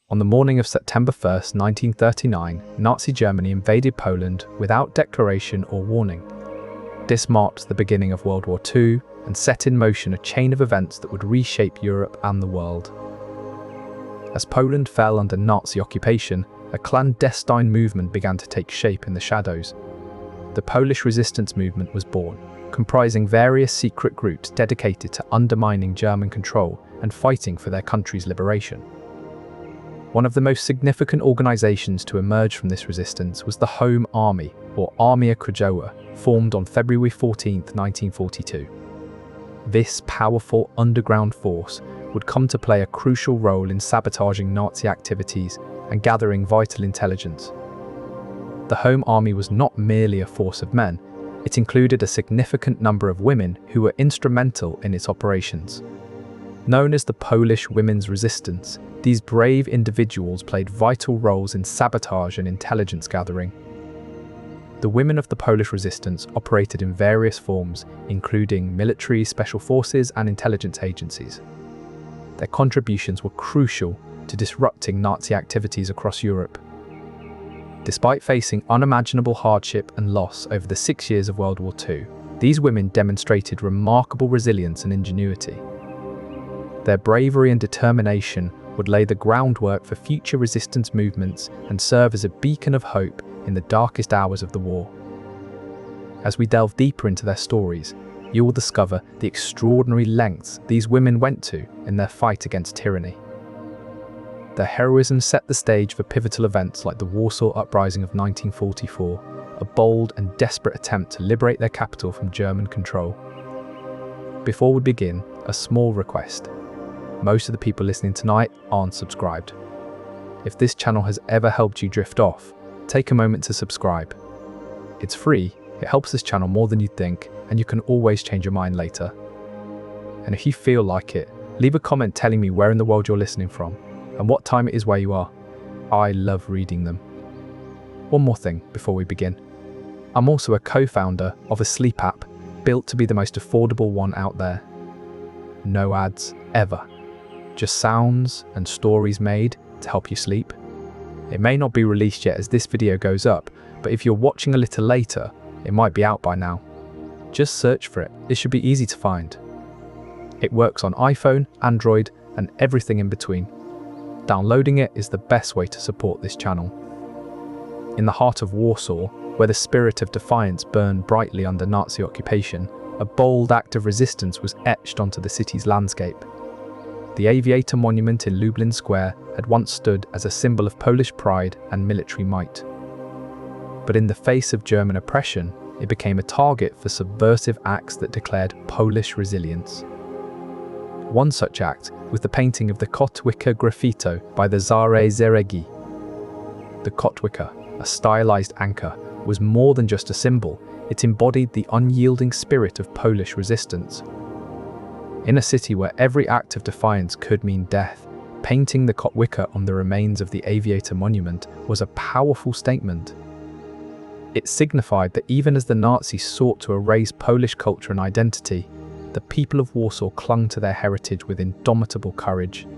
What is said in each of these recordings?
On the morning of September 1st, 1939, Nazi Germany invaded Poland without declaration or warning. This marked the beginning of World War II and set in motion a chain of events that would reshape Europe and the world. As Poland fell under Nazi occupation, a clandestine movement began to take shape in the shadows. The Polish resistance movement was born, comprising various secret groups dedicated to undermining German control and fighting for their country's liberation. One of the most significant organizations to emerge from this resistance was the Home Army, or Armia Krajowa, formed on February 14, 1942. This powerful underground force would come to play a crucial role in sabotaging Nazi activities and gathering vital intelligence. The Home Army was not merely a force of men, it included a significant number of women who were instrumental in its operations. Known as the Polish Women's Resistance, these brave individuals played vital roles in sabotage and intelligence gathering. The women of the Polish resistance operated in various forms, including military, special forces, and intelligence agencies. Their contributions were crucial to disrupting Nazi activities across Europe. Despite facing unimaginable hardship and loss over the 6 years of World War II, these women demonstrated remarkable resilience and ingenuity. Their bravery and determination would lay the groundwork for future resistance movements and serve as a beacon of hope in the darkest hours of the war. As we delve deeper into their stories, you will discover the extraordinary lengths these women went to in their fight against tyranny. Their heroism set the stage for pivotal events like the Warsaw Uprising of 1944, a bold and desperate attempt to liberate their capital from German control. Before we begin, a small request. Most of the people listening tonight aren't subscribed. If this channel has ever helped you drift off, take a moment to subscribe. It's free, it helps this channel more than you'd think, and you can always change your mind later. And if you feel like it, leave a comment telling me where in the world you're listening from, and what time it is where you are. I love reading them. One more thing before we begin. I'm also a co-founder of a sleep app built to be the most affordable one out there. No ads, ever. Just sounds and stories made to help you sleep. It may not be released yet as this video goes up, but if you're watching a little later, it might be out by now. Just search for it, it should be easy to find. It works on iPhone, Android, and everything in between. Downloading it is the best way to support this channel. In the heart of Warsaw, where the spirit of defiance burned brightly under Nazi occupation, a bold act of resistance was etched onto the city's landscape. The Aviator Monument in Lublin Square had once stood as a symbol of Polish pride and military might. But in the face of German oppression, it became a target for subversive acts that declared Polish resilience. One such act was the painting of the Kotwica Graffito by the Czare Zeregi. The Kotwica, a stylized anchor, was more than just a symbol, it embodied the unyielding spirit of Polish resistance. In a city where every act of defiance could mean death, painting the Kotwica on the remains of the Aviator Monument was a powerful statement. It signified that even as the Nazis sought to erase Polish culture and identity, the people of Warsaw clung to their heritage with indomitable courage.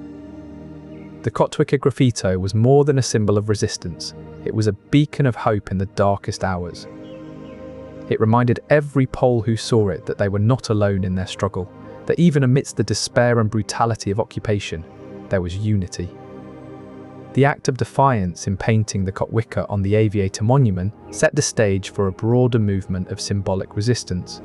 The Kotwica Graffito was more than a symbol of resistance, it was a beacon of hope in the darkest hours. It reminded every Pole who saw it that they were not alone in their struggle, that even amidst the despair and brutality of occupation, there was unity. The act of defiance in painting the Kotwica on the Aviator Monument set the stage for a broader movement of symbolic resistance.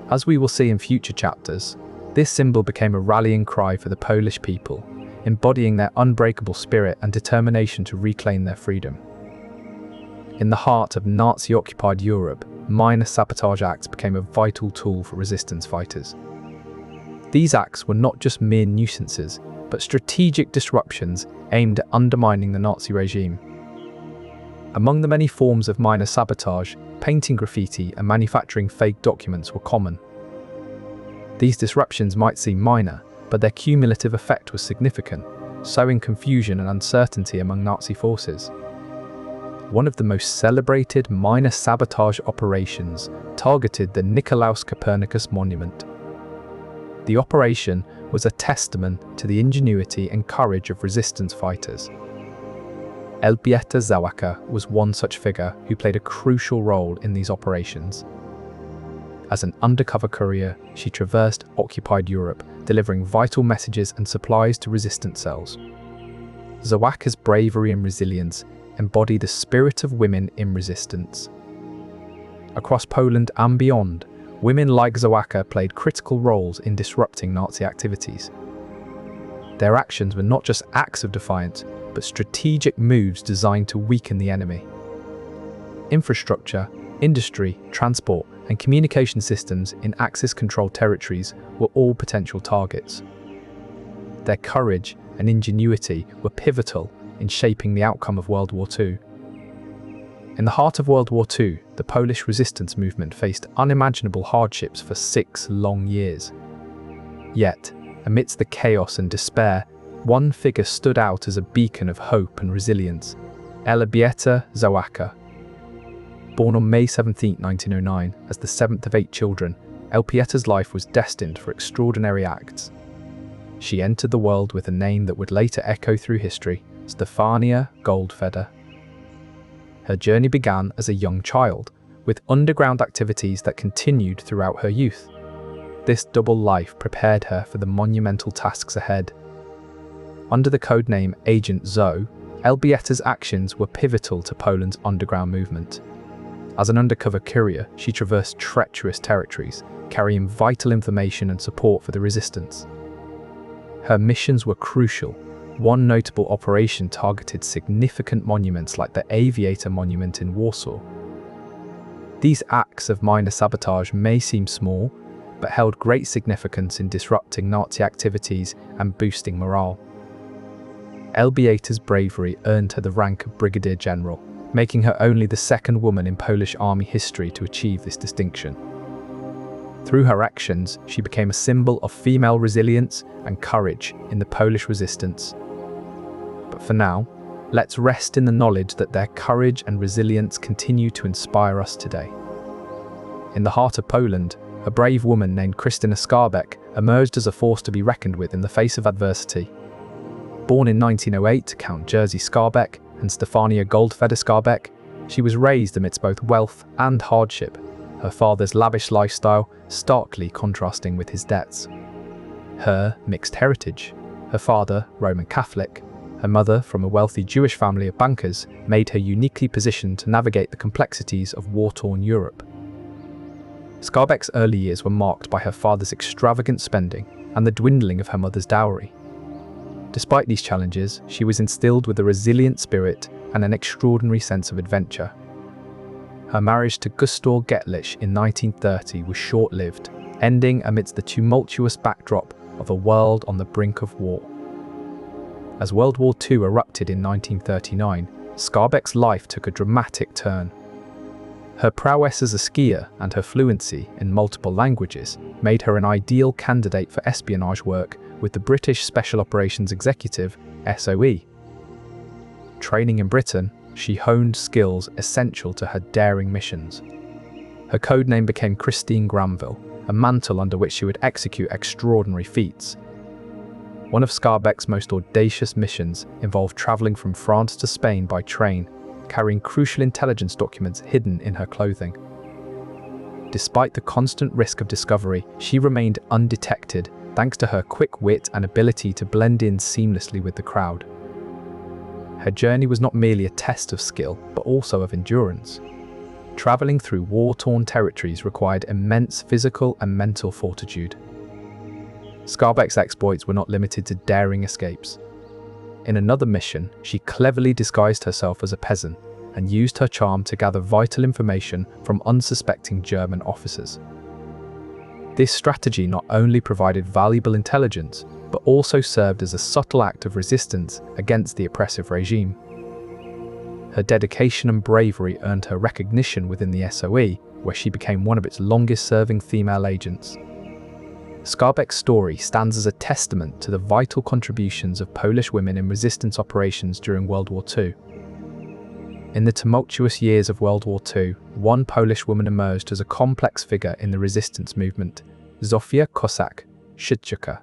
As we will see in future chapters, this symbol became a rallying cry for the Polish people, embodying their unbreakable spirit and determination to reclaim their freedom. In the heart of Nazi-occupied Europe, minor sabotage acts became a vital tool for resistance fighters. These acts were not just mere nuisances, but strategic disruptions aimed at undermining the Nazi regime. Among the many forms of minor sabotage, painting graffiti and manufacturing fake documents were common. These disruptions might seem minor, but their cumulative effect was significant, sowing confusion and uncertainty among Nazi forces. One of the most celebrated minor sabotage operations targeted the Nicolaus Copernicus Monument. The operation was a testament to the ingenuity and courage of resistance fighters. Elżbieta Zawacka was one such figure who played a crucial role in these operations. As an undercover courier, she traversed occupied Europe, delivering vital messages and supplies to resistance cells. Zawacka's bravery and resilience embody the spirit of women in resistance. Across Poland and beyond, women like Zawacka played critical roles in disrupting Nazi activities. Their actions were not just acts of defiance, but strategic moves designed to weaken the enemy. Infrastructure, industry, transport, and communication systems in Axis-controlled territories were all potential targets. Their courage and ingenuity were pivotal in shaping the outcome of World War II. In the heart of World War II, the Polish resistance movement faced unimaginable hardships for 6 long years. Yet, amidst the chaos and despair, one figure stood out as a beacon of hope and resilience: Elżbieta Zawacka. Born on May 17, 1909, as the 7th of 8 children, Elżbieta's life was destined for extraordinary acts. She entered the world with a name that would later echo through history: Stefania Goldfeder. Her journey began as a young child, with underground activities that continued throughout her youth. This double life prepared her for the monumental tasks ahead. Under the codename Agent Zo, Elżbieta's actions were pivotal to Poland's underground movement. As an undercover courier, she traversed treacherous territories, carrying vital information and support for the resistance. Her missions were crucial. One notable operation targeted significant monuments like the Aviator Monument in Warsaw. These acts of minor sabotage may seem small, but held great significance in disrupting Nazi activities and boosting morale. Elżbieta's bravery earned her the rank of Brigadier General, making her only the second woman in Polish army history to achieve this distinction. Through her actions, she became a symbol of female resilience and courage in the Polish resistance. But for now, let's rest in the knowledge that their courage and resilience continue to inspire us today. In the heart of Poland, a brave woman named Krystyna Skarbek emerged as a force to be reckoned with in the face of adversity. Born in 1908 to Count Jerzy Skarbek and Stefania Goldfeder Skarbek, she was raised amidst both wealth and hardship, her father's lavish lifestyle starkly contrasting with his debts. Her mixed heritage, her father Roman Catholic, her mother from a wealthy Jewish family of bankers, made her uniquely positioned to navigate the complexities of war-torn Europe. Skarbek's early years were marked by her father's extravagant spending and the dwindling of her mother's dowry. Despite these challenges, she was instilled with a resilient spirit and an extraordinary sense of adventure. Her marriage to Gustav Gettlich in 1930 was short-lived, ending amidst the tumultuous backdrop of a world on the brink of war. As World War II erupted in 1939, Skarbek's life took a dramatic turn. Her prowess as a skier and her fluency in multiple languages made her an ideal candidate for espionage work with the British Special Operations Executive, SOE. Training in Britain, she honed skills essential to her daring missions. Her codename became Christine Granville, a mantle under which she would execute extraordinary feats. One of Skarbek's most audacious missions involved travelling from France to Spain by train, carrying crucial intelligence documents hidden in her clothing. Despite the constant risk of discovery, she remained undetected thanks to her quick wit and ability to blend in seamlessly with the crowd. Her journey was not merely a test of skill, but also of endurance. Travelling through war-torn territories required immense physical and mental fortitude. Skarbek's exploits were not limited to daring escapes. In another mission, she cleverly disguised herself as a peasant and used her charm to gather vital information from unsuspecting German officers. This strategy not only provided valuable intelligence, but also served as a subtle act of resistance against the oppressive regime. Her dedication and bravery earned her recognition within the SOE, where she became one of its longest-serving female agents. Skarbek's story stands as a testament to the vital contributions of Polish women in resistance operations during World War II. In the tumultuous years of World War II, one Polish woman emerged as a complex figure in the resistance movement, Zofia Kossak. Kossak-Szczucka.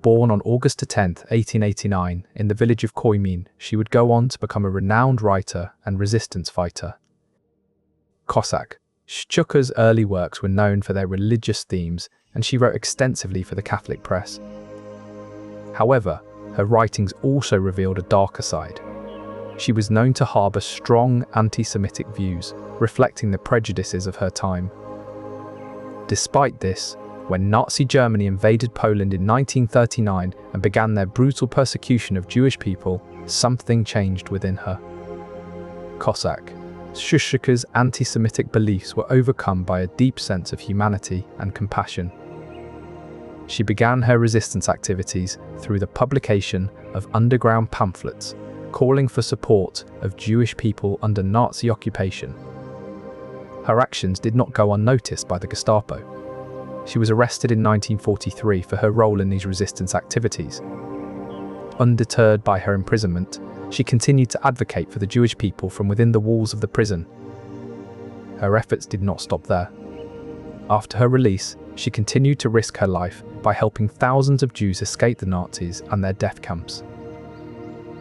Born on August 10, 1889, in the village of Koimin, she would go on to become a renowned writer and resistance fighter. Kossak-Szczucka's early works were known for their religious themes, and she wrote extensively for the Catholic press. However, her writings also revealed a darker side. She was known to harbour strong anti-Semitic views, reflecting the prejudices of her time. Despite this, when Nazi Germany invaded Poland in 1939 and began their brutal persecution of Jewish people, something changed within her. Kossak-Szczucka's anti-Semitic beliefs were overcome by a deep sense of humanity and compassion. She began her resistance activities through the publication of underground pamphlets, calling for support of Jewish people under Nazi occupation. Her actions did not go unnoticed by the Gestapo. She was arrested in 1943 for her role in these resistance activities. Undeterred by her imprisonment, she continued to advocate for the Jewish people from within the walls of the prison. Her efforts did not stop there. After her release, she continued to risk her life by helping thousands of Jews escape the Nazis and their death camps.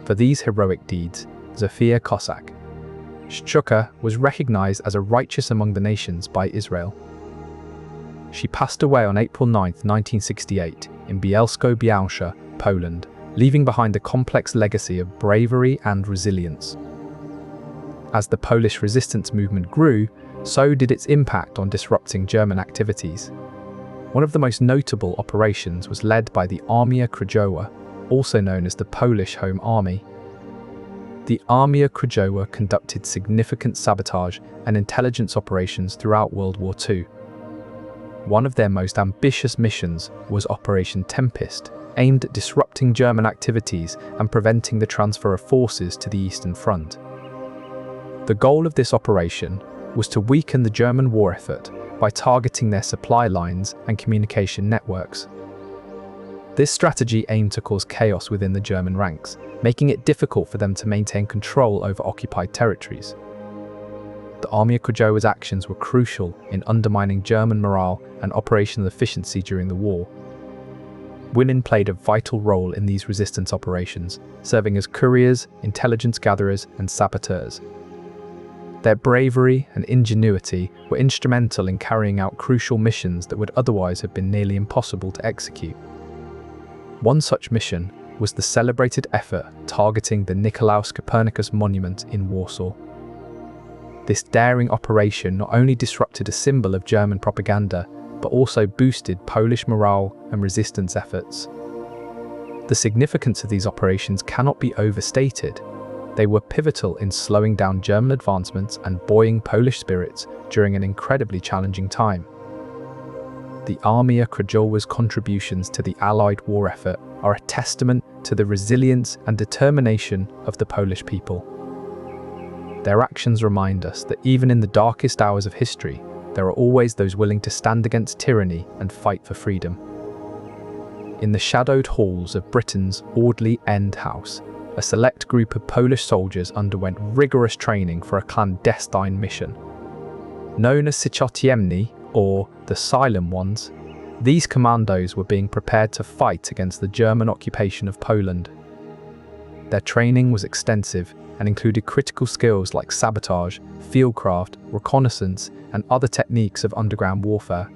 For these heroic deeds, Zofia Kossak-Szczucka was recognized as a righteous among the nations by Israel. She passed away on April 9, 1968, in Bielsko-Białysza, Poland, leaving behind a complex legacy of bravery and resilience. As the Polish resistance movement grew, so did its impact on disrupting German activities. One of the most notable operations was led by the Armia Krajowa, also known as the Polish Home Army. The Armia Krajowa conducted significant sabotage and intelligence operations throughout World War II. One of their most ambitious missions was Operation Tempest, aimed at disrupting German activities and preventing the transfer of forces to the Eastern Front. The goal of this operation was to weaken the German war effort by targeting their supply lines and communication networks. This strategy aimed to cause chaos within the German ranks, making it difficult for them to maintain control over occupied territories. The Armia Krajowa's actions were crucial in undermining German morale and operational efficiency during the war. Women played a vital role in these resistance operations, serving as couriers, intelligence gatherers, and saboteurs. Their bravery and ingenuity were instrumental in carrying out crucial missions that would otherwise have been nearly impossible to execute. One such mission was the celebrated effort targeting the Nicolaus Copernicus Monument in Warsaw. This daring operation not only disrupted a symbol of German propaganda, but also boosted Polish morale and resistance efforts. The significance of these operations cannot be overstated. They were pivotal in slowing down German advancements and buoying Polish spirits during an incredibly challenging time. The Armia Krajowa's contributions to the Allied war effort are a testament to the resilience and determination of the Polish people. Their actions remind us that even in the darkest hours of history, there are always those willing to stand against tyranny and fight for freedom. In the shadowed halls of Britain's Audley End House, a select group of Polish soldiers underwent rigorous training for a clandestine mission. Known as Cichociemni, or the Silent Ones, these commandos were being prepared to fight against the German occupation of Poland. Their training was extensive and included critical skills like sabotage, fieldcraft, reconnaissance, and other techniques of underground warfare.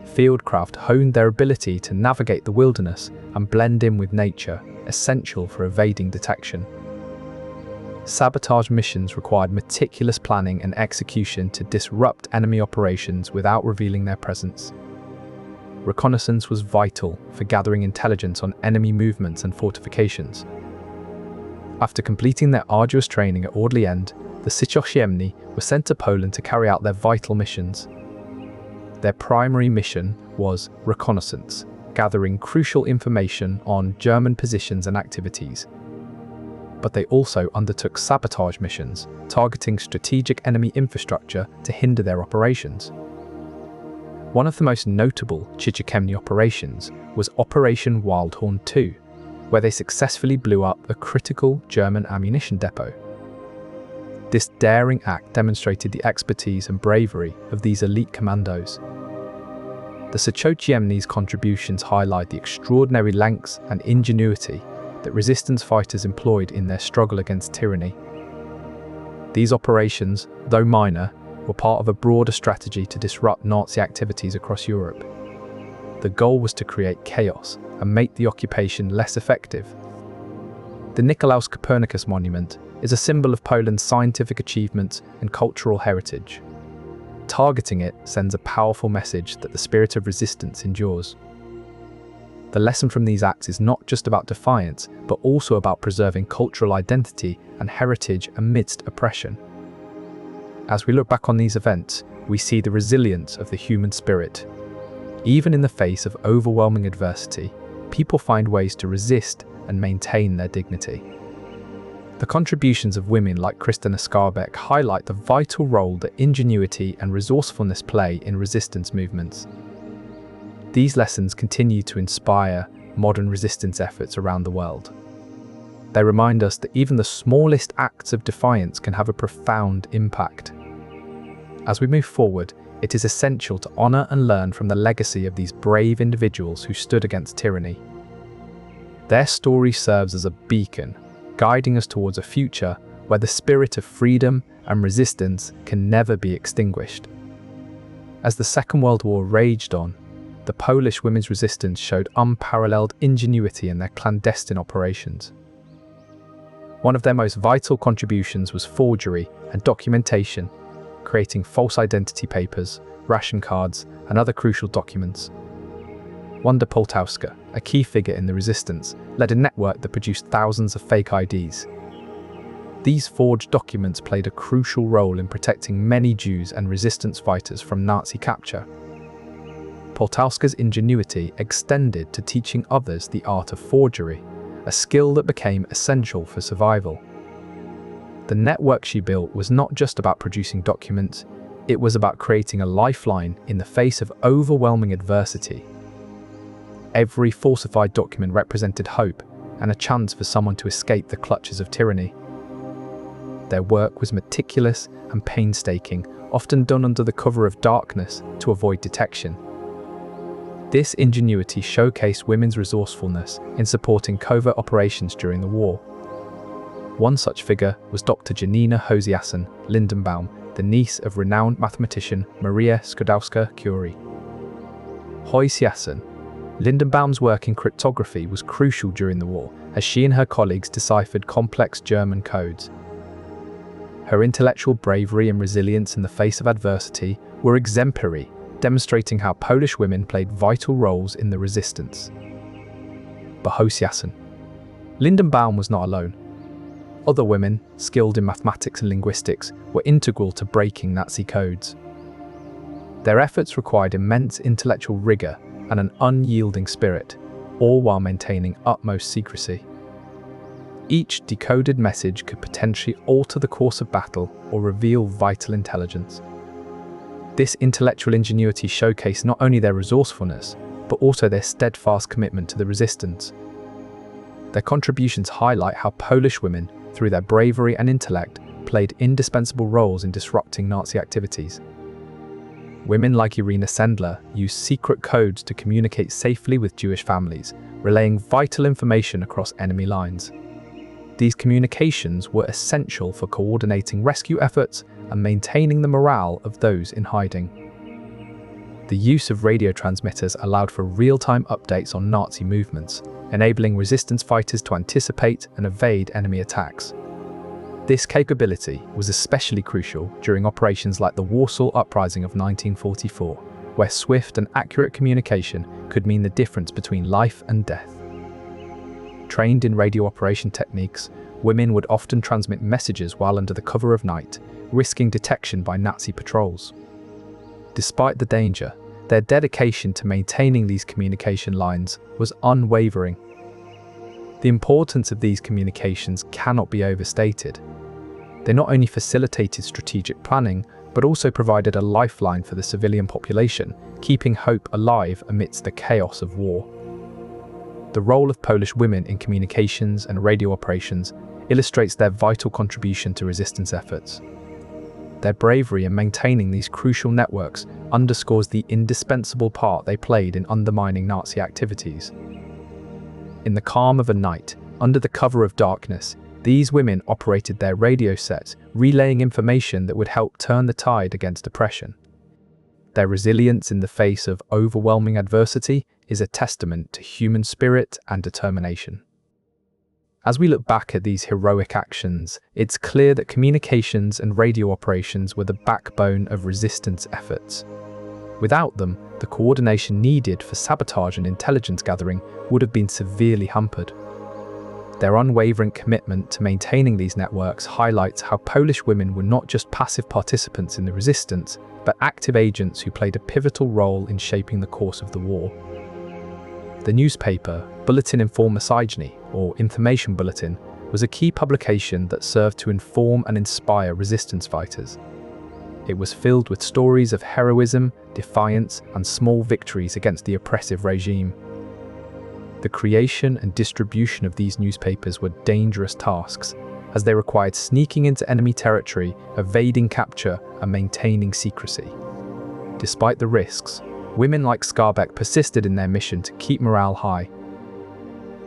Fieldcraft honed their ability to navigate the wilderness and blend in with nature, essential for evading detection. Sabotage missions required meticulous planning and execution to disrupt enemy operations without revealing their presence. Reconnaissance was vital for gathering intelligence on enemy movements and fortifications. After completing their arduous training at Audley End, the Cichociemni were sent to Poland to carry out their vital missions. Their primary mission was reconnaissance, gathering crucial information on German positions and activities. But they also undertook sabotage missions, targeting strategic enemy infrastructure to hinder their operations. One of the most notable Cichociemni operations was Operation Wildhorn II, where they successfully blew up a critical German ammunition depot. This daring act demonstrated the expertise and bravery of these elite commandos. The Cichociemni's contributions highlight the extraordinary lengths and ingenuity that resistance fighters employed in their struggle against tyranny. These operations, though minor, were part of a broader strategy to disrupt Nazi activities across Europe. The goal was to create chaos and make the occupation less effective. The Nicolaus Copernicus Monument is a symbol of Poland's scientific achievements and cultural heritage. Targeting it sends a powerful message that the spirit of resistance endures. The lesson from these acts is not just about defiance, but also about preserving cultural identity and heritage amidst oppression. As we look back on these events, we see the resilience of the human spirit. Even in the face of overwhelming adversity, people find ways to resist and maintain their dignity. The contributions of women like Krystyna Skarbek highlight the vital role that ingenuity and resourcefulness play in resistance movements. These lessons continue to inspire modern resistance efforts around the world. They remind us that even the smallest acts of defiance can have a profound impact. As we move forward, it is essential to honor and learn from the legacy of these brave individuals who stood against tyranny. Their story serves as a beacon, guiding us towards a future where the spirit of freedom and resistance can never be extinguished. As the Second World War raged on, the Polish women's resistance showed unparalleled ingenuity in their clandestine operations. One of their most vital contributions was forgery and documentation, creating false identity papers, ration cards, and other crucial documents. Wanda Poltowska, a key figure in the resistance, led a network that produced thousands of fake IDs. These forged documents played a crucial role in protecting many Jews and resistance fighters from Nazi capture. Poltowska's ingenuity extended to teaching others the art of forgery, a skill that became essential for survival. The network she built was not just about producing documents, it was about creating a lifeline in the face of overwhelming adversity. Every falsified document represented hope and a chance for someone to escape the clutches of tyranny. Their work was meticulous and painstaking, often done under the cover of darkness to avoid detection. This ingenuity showcased women's resourcefulness in supporting covert operations during the war. One such figure was Dr. Janina Hosiassen-Lindenbaum, the niece of renowned mathematician Maria Skłodowska-Curie. Lindenbaum's work in cryptography was crucial during the war, as she and her colleagues deciphered complex German codes. Her intellectual bravery and resilience in the face of adversity were exemplary, demonstrating how Polish women played vital roles in the resistance. But Lindenbaum was not alone. Other women, skilled in mathematics and linguistics, were integral to breaking Nazi codes. Their efforts required immense intellectual rigor and an unyielding spirit, all while maintaining utmost secrecy. Each decoded message could potentially alter the course of battle or reveal vital intelligence. This intellectual ingenuity showcased not only their resourcefulness, but also their steadfast commitment to the resistance. Their contributions highlight how Polish women, through their bravery and intellect, played indispensable roles in disrupting Nazi activities. Women like Irina Sendler used secret codes to communicate safely with Jewish families, relaying vital information across enemy lines. These communications were essential for coordinating rescue efforts and maintaining the morale of those in hiding. The use of radio transmitters allowed for real-time updates on Nazi movements, enabling resistance fighters to anticipate and evade enemy attacks. This capability was especially crucial during operations like the Warsaw Uprising of 1944, where swift and accurate communication could mean the difference between life and death. Trained in radio operation techniques, women would often transmit messages while under the cover of night, risking detection by Nazi patrols. Despite the danger, their dedication to maintaining these communication lines was unwavering. The importance of these communications cannot be overstated. They not only facilitated strategic planning, but also provided a lifeline for the civilian population, keeping hope alive amidst the chaos of war. The role of Polish women in communications and radio operations illustrates their vital contribution to resistance efforts. Their bravery in maintaining these crucial networks underscores the indispensable part they played in undermining Nazi activities. In the calm of a night, under the cover of darkness, these women operated their radio sets, relaying information that would help turn the tide against oppression. Their resilience in the face of overwhelming adversity is a testament to human spirit and determination. As we look back at these heroic actions, it's clear that communications and radio operations were the backbone of resistance efforts. Without them, the coordination needed for sabotage and intelligence gathering would have been severely hampered. Their unwavering commitment to maintaining these networks highlights how Polish women were not just passive participants in the resistance, but active agents who played a pivotal role in shaping the course of the war. The newspaper, Bulletin Informacyjny, or Information Bulletin, was a key publication that served to inform and inspire resistance fighters. It was filled with stories of heroism, defiance, and small victories against the oppressive regime. The creation and distribution of these newspapers were dangerous tasks, as they required sneaking into enemy territory, evading capture, and maintaining secrecy. Despite the risks, women like Skarbek persisted in their mission to keep morale high.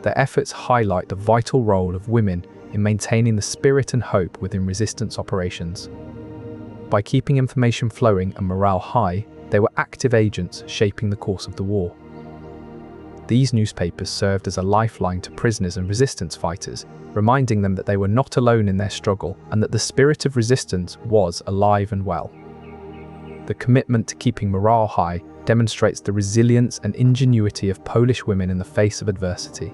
Their efforts highlight the vital role of women in maintaining the spirit and hope within resistance operations. By keeping information flowing and morale high, they were active agents shaping the course of the war. These newspapers served as a lifeline to prisoners and resistance fighters, reminding them that they were not alone in their struggle and that the spirit of resistance was alive and well. The commitment to keeping morale high demonstrates the resilience and ingenuity of Polish women in the face of adversity.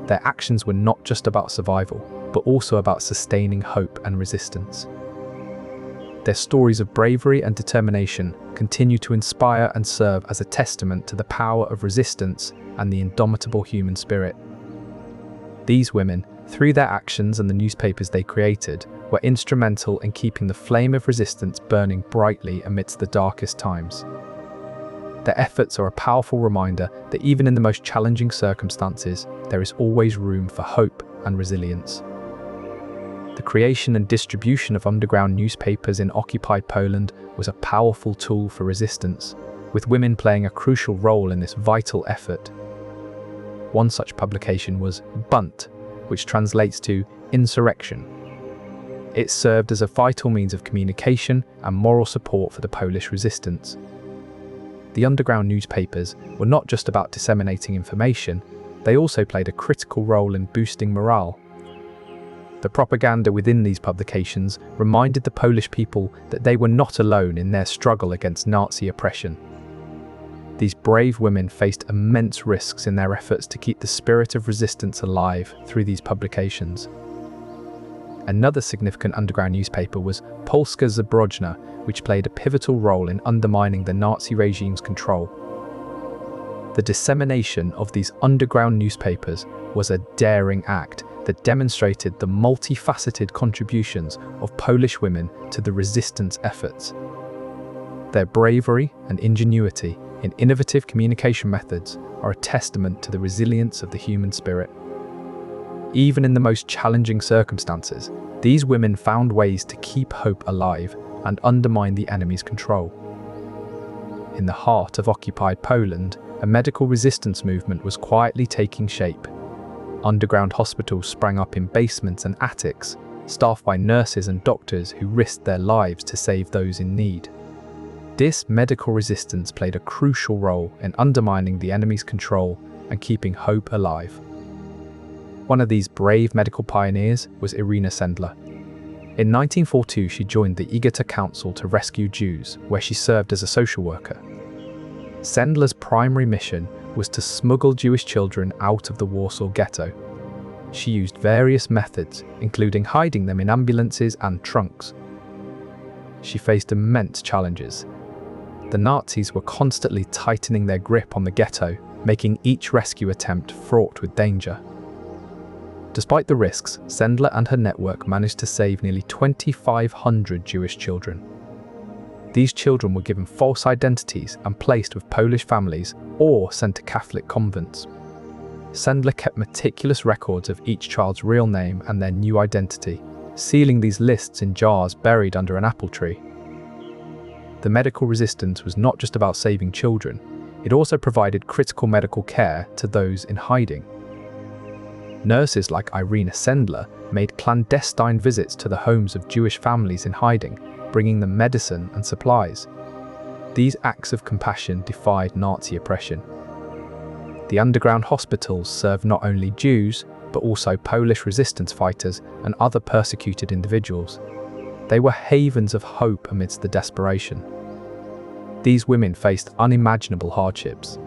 Their actions were not just about survival, but also about sustaining hope and resistance. Their stories of bravery and determination continue to inspire and serve as a testament to the power of resistance and the indomitable human spirit. These women, through their actions and the newspapers they created, were instrumental in keeping the flame of resistance burning brightly amidst the darkest times. Their efforts are a powerful reminder that even in the most challenging circumstances, there is always room for hope and resilience. The creation and distribution of underground newspapers in occupied Poland was a powerful tool for resistance, with women playing a crucial role in this vital effort. One such publication was Bunt, which translates to insurrection. It served as a vital means of communication and moral support for the Polish resistance. The underground newspapers were not just about disseminating information, they also played a critical role in boosting morale. The propaganda within these publications reminded the Polish people that they were not alone in their struggle against Nazi oppression. These brave women faced immense risks in their efforts to keep the spirit of resistance alive through these publications. Another significant underground newspaper was Polska Zabrojna, which played a pivotal role in undermining the Nazi regime's control. The dissemination of these underground newspapers was a daring act that demonstrated the multifaceted contributions of Polish women to the resistance efforts. Their bravery and ingenuity in innovative communication methods are a testament to the resilience of the human spirit. Even in the most challenging circumstances, these women found ways to keep hope alive and undermine the enemy's control. In the heart of occupied Poland, a medical resistance movement was quietly taking shape. Underground hospitals sprang up in basements and attics, staffed by nurses and doctors who risked their lives to save those in need. This medical resistance played a crucial role in undermining the enemy's control and keeping hope alive. One of these brave medical pioneers was Irina Sendler. In 1942, she joined the Igota Council to rescue Jews, where she served as a social worker. Sendler's primary mission was to smuggle Jewish children out of the Warsaw Ghetto. She used various methods, including hiding them in ambulances and trunks. She faced immense challenges. The Nazis were constantly tightening their grip on the ghetto, making each rescue attempt fraught with danger. Despite the risks, Sendler and her network managed to save nearly 2,500 Jewish children. These children were given false identities and placed with Polish families or sent to Catholic convents. Sendler kept meticulous records of each child's real name and their new identity, sealing these lists in jars buried under an apple tree. The medical resistance was not just about saving children, it also provided critical medical care to those in hiding. Nurses like Irina Sendler made clandestine visits to the homes of Jewish families in hiding, bringing them medicine and supplies. These acts of compassion defied Nazi oppression. The underground hospitals served not only Jews, but also Polish resistance fighters and other persecuted individuals. They were havens of hope amidst the desperation. These women faced unimaginable hardships.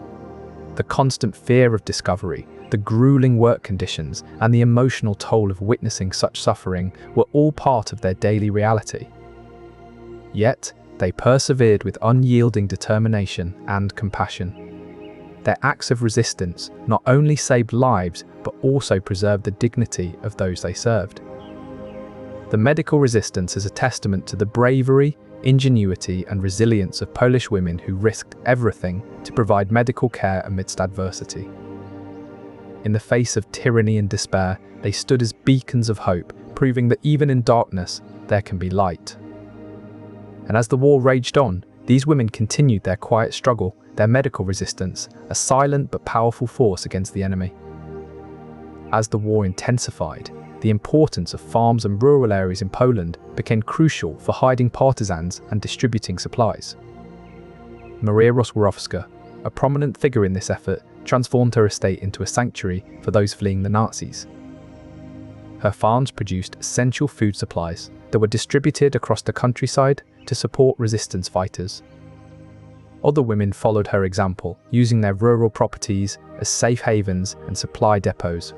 The constant fear of discovery, the grueling work conditions, and the emotional toll of witnessing such suffering were all part of their daily reality. Yet, they persevered with unyielding determination and compassion. Their acts of resistance not only saved lives, but also preserved the dignity of those they served. The medical resistance is a testament to the bravery, ingenuity, and resilience of Polish women who risked everything to provide medical care amidst adversity. In the face of tyranny and despair, they stood as beacons of hope, proving that even in darkness, there can be light. And as the war raged on, these women continued their quiet struggle, their medical resistance, a silent but powerful force against the enemy. As the war intensified, the importance of farms and rural areas in Poland became crucial for hiding partisans and distributing supplies. Maria Roswarowska, a prominent figure in this effort, transformed her estate into a sanctuary for those fleeing the Nazis. Her farms produced essential food supplies that were distributed across the countryside to support resistance fighters. Other women followed her example, using their rural properties as safe havens and supply depots.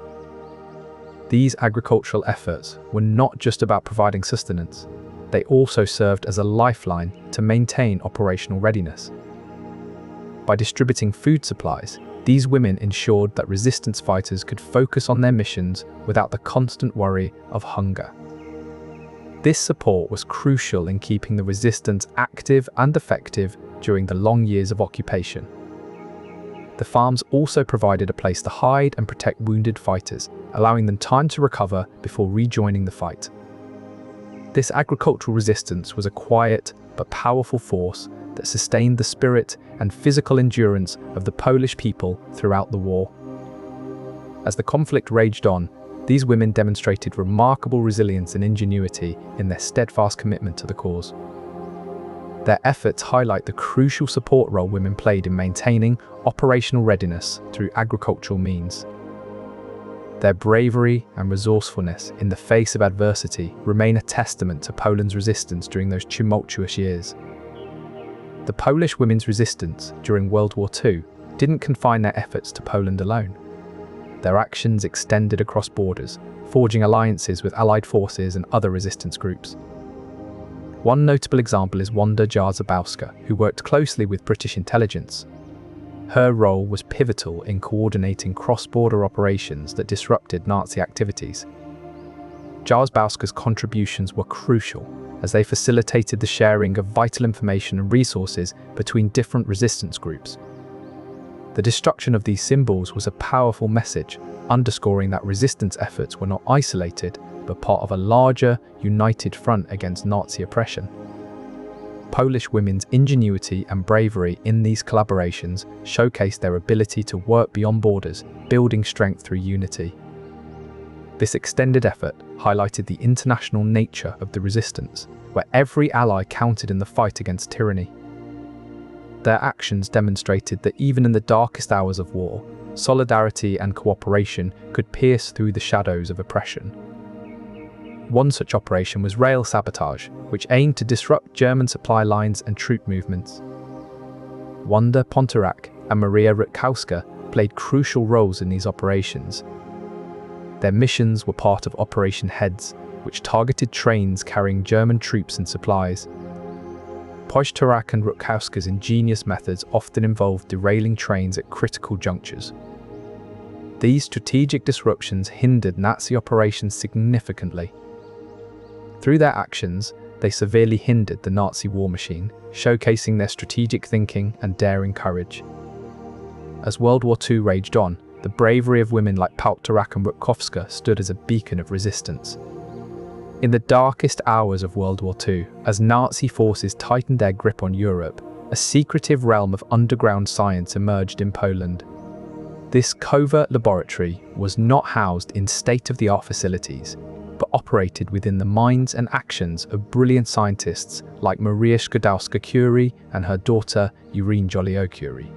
These agricultural efforts were not just about providing sustenance, they also served as a lifeline to maintain operational readiness. By distributing food supplies, these women ensured that resistance fighters could focus on their missions without the constant worry of hunger. This support was crucial in keeping the resistance active and effective during the long years of occupation. The farms also provided a place to hide and protect wounded fighters, allowing them time to recover before rejoining the fight. This agricultural resistance was a quiet but powerful force that sustained the spirit and physical endurance of the Polish people throughout the war. As the conflict raged on, these women demonstrated remarkable resilience and ingenuity in their steadfast commitment to the cause. Their efforts highlight the crucial support role women played in maintaining operational readiness through agricultural means. Their bravery and resourcefulness in the face of adversity remain a testament to Poland's resistance during those tumultuous years. The Polish women's resistance during World War II didn't confine their efforts to Poland alone. Their actions extended across borders, forging alliances with Allied forces and other resistance groups. One notable example is Wanda Zabawska, who worked closely with British intelligence. Her role was pivotal in coordinating cross-border operations that disrupted Nazi activities. Zabawska's contributions were crucial, as they facilitated the sharing of vital information and resources between different resistance groups. The destruction of these symbols was a powerful message, underscoring that resistance efforts were not isolated, but part of a larger, united front against Nazi oppression. Polish women's ingenuity and bravery in these collaborations showcased their ability to work beyond borders, building strength through unity. This extended effort highlighted the international nature of the resistance, where every ally counted in the fight against tyranny. Their actions demonstrated that even in the darkest hours of war, solidarity and cooperation could pierce through the shadows of oppression. One such operation was Rail Sabotage, which aimed to disrupt German supply lines and troop movements. Wanda Pontorak and Maria Rutkowska played crucial roles in these operations. Their missions were part of Operation Heads, which targeted trains carrying German troops and supplies. Pontorak and Rutkowska's ingenious methods often involved derailing trains at critical junctures. These strategic disruptions hindered Nazi operations significantly. Through their actions, they severely hindered the Nazi war machine, showcasing their strategic thinking and daring courage. As World War II raged on, the bravery of women like Pontorak and Rutkowska stood as a beacon of resistance. In the darkest hours of World War II, as Nazi forces tightened their grip on Europe, a secretive realm of underground science emerged in Poland. This covert laboratory was not housed in state-of-the-art facilities, but operated within the minds and actions of brilliant scientists like Maria Skłodowska-Curie and her daughter Irene Joliot-Curie.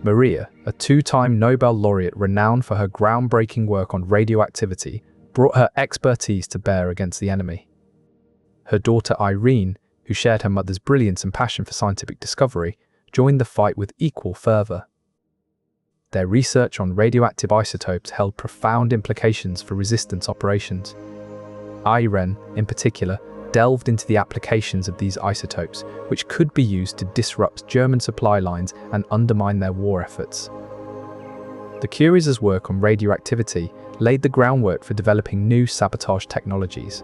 Maria, a two-time Nobel laureate renowned for her groundbreaking work on radioactivity, brought her expertise to bear against the enemy. Her daughter Irene, who shared her mother's brilliance and passion for scientific discovery, joined the fight with equal fervor. Their research on radioactive isotopes held profound implications for resistance operations. Irene, in particular, delved into the applications of these isotopes, which could be used to disrupt German supply lines and undermine their war efforts. The Curie's work on radioactivity laid the groundwork for developing new sabotage technologies.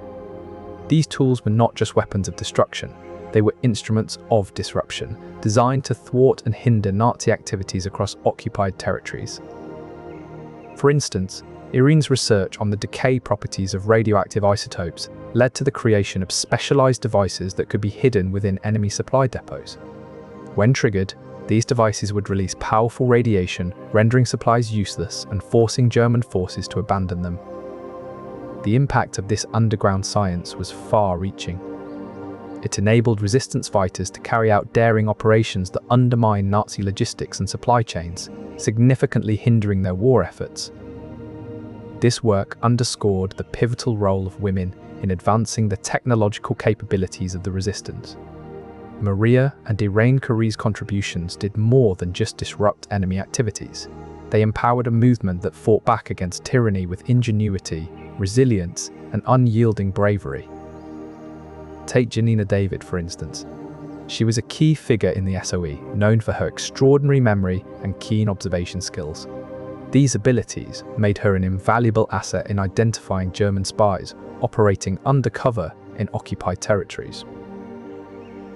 These tools were not just weapons of destruction, they were instruments of disruption, designed to thwart and hinder Nazi activities across occupied territories. For instance, Irene's research on the decay properties of radioactive isotopes led to the creation of specialized devices that could be hidden within enemy supply depots. When triggered, these devices would release powerful radiation, rendering supplies useless and forcing German forces to abandon them. The impact of this underground science was far-reaching. It enabled resistance fighters to carry out daring operations that undermined Nazi logistics and supply chains, significantly hindering their war efforts. This work underscored the pivotal role of women in advancing the technological capabilities of the resistance. Maria and Irene Curie's contributions did more than just disrupt enemy activities. They empowered a movement that fought back against tyranny with ingenuity, resilience, and unyielding bravery. Take Janina David, for instance. She was a key figure in the SOE, known for her extraordinary memory and keen observation skills. These abilities made her an invaluable asset in identifying German spies operating undercover in occupied territories.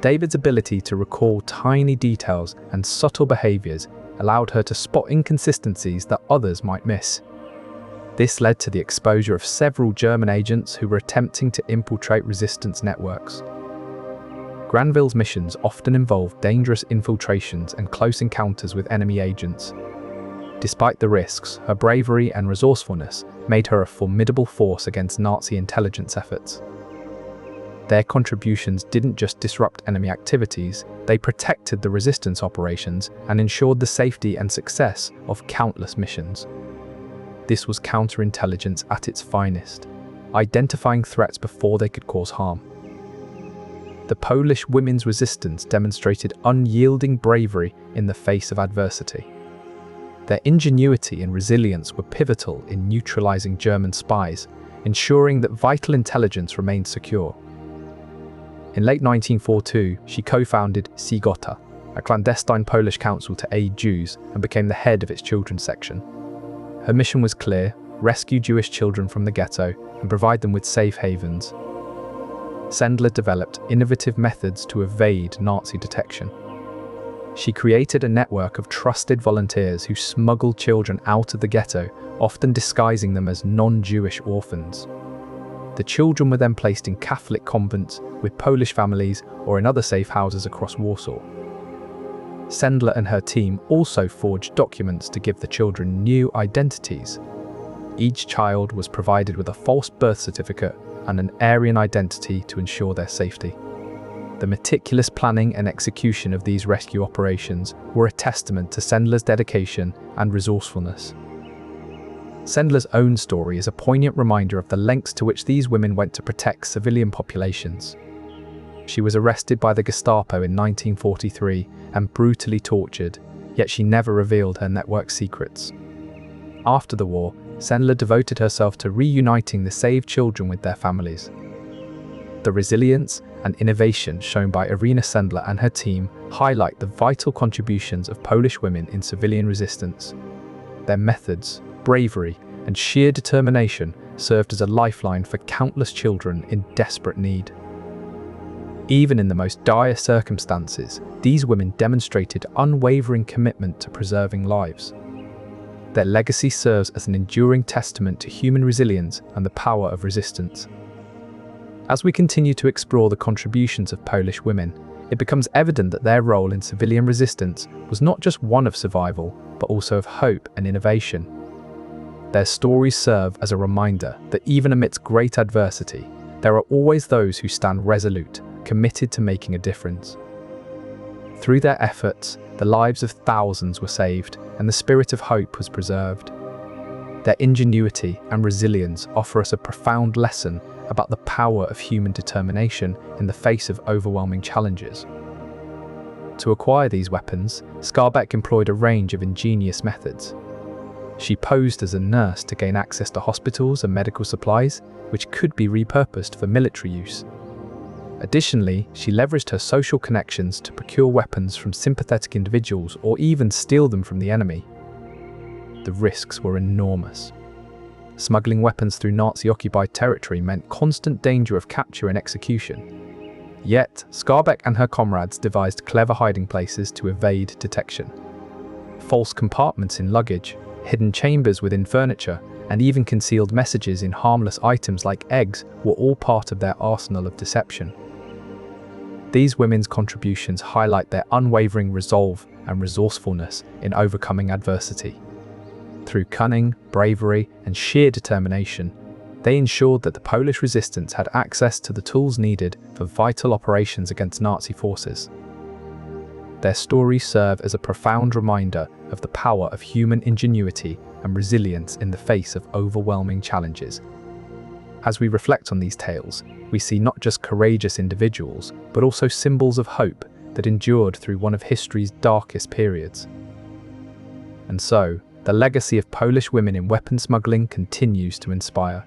David's ability to recall tiny details and subtle behaviors allowed her to spot inconsistencies that others might miss. This led to the exposure of several German agents who were attempting to infiltrate resistance networks. Granville's missions often involved dangerous infiltrations and close encounters with enemy agents. Despite the risks, her bravery and resourcefulness made her a formidable force against Nazi intelligence efforts. Their contributions didn't just disrupt enemy activities, they protected the resistance operations and ensured the safety and success of countless missions. This was counterintelligence at its finest, identifying threats before they could cause harm. The Polish women's resistance demonstrated unyielding bravery in the face of adversity. Their ingenuity and resilience were pivotal in neutralizing German spies, ensuring that vital intelligence remained secure. In late 1942, she co-founded Sigota, a clandestine Polish council to aid Jews, and became the head of its children's section. Her mission was clear: rescue Jewish children from the ghetto and provide them with safe havens. Sendler developed innovative methods to evade Nazi detection. She created a network of trusted volunteers who smuggled children out of the ghetto, often disguising them as non-Jewish orphans. The children were then placed in Catholic convents with Polish families or in other safe houses across Warsaw. Sendler and her team also forged documents to give the children new identities. Each child was provided with a false birth certificate and an Aryan identity to ensure their safety. The meticulous planning and execution of these rescue operations were a testament to Sendler's dedication and resourcefulness. Sendler's own story is a poignant reminder of the lengths to which these women went to protect civilian populations. She was arrested by the Gestapo in 1943 and brutally tortured, yet she never revealed her network's secrets. After the war, Sendler devoted herself to reuniting the saved children with their families. The resilience and innovation shown by Irina Sendler and her team highlight the vital contributions of Polish women in civilian resistance. Their methods, bravery, and sheer determination served as a lifeline for countless children in desperate need. Even in the most dire circumstances, these women demonstrated unwavering commitment to preserving lives. Their legacy serves as an enduring testament to human resilience and the power of resistance. As we continue to explore the contributions of Polish women, it becomes evident that their role in civilian resistance was not just one of survival, but also of hope and innovation. Their stories serve as a reminder that even amidst great adversity, there are always those who stand resolute, committed to making a difference. Through their efforts, the lives of thousands were saved and the spirit of hope was preserved. Their ingenuity and resilience offer us a profound lesson about the power of human determination in the face of overwhelming challenges. To acquire these weapons, Skarbek employed a range of ingenious methods. She posed as a nurse to gain access to hospitals and medical supplies, which could be repurposed for military use. Additionally, she leveraged her social connections to procure weapons from sympathetic individuals or even steal them from the enemy. The risks were enormous. Smuggling weapons through Nazi-occupied territory meant constant danger of capture and execution. Yet, Skarbek and her comrades devised clever hiding places to evade detection. False compartments in luggage, hidden chambers within furniture, and even concealed messages in harmless items like eggs were all part of their arsenal of deception. These women's contributions highlight their unwavering resolve and resourcefulness in overcoming adversity. Through cunning, bravery, and sheer determination, they ensured that the Polish resistance had access to the tools needed for vital operations against Nazi forces. Their stories serve as a profound reminder of the power of human ingenuity and resilience in the face of overwhelming challenges. As we reflect on these tales, we see not just courageous individuals, but also symbols of hope that endured through one of history's darkest periods. And so, the legacy of Polish women in weapon smuggling continues to inspire.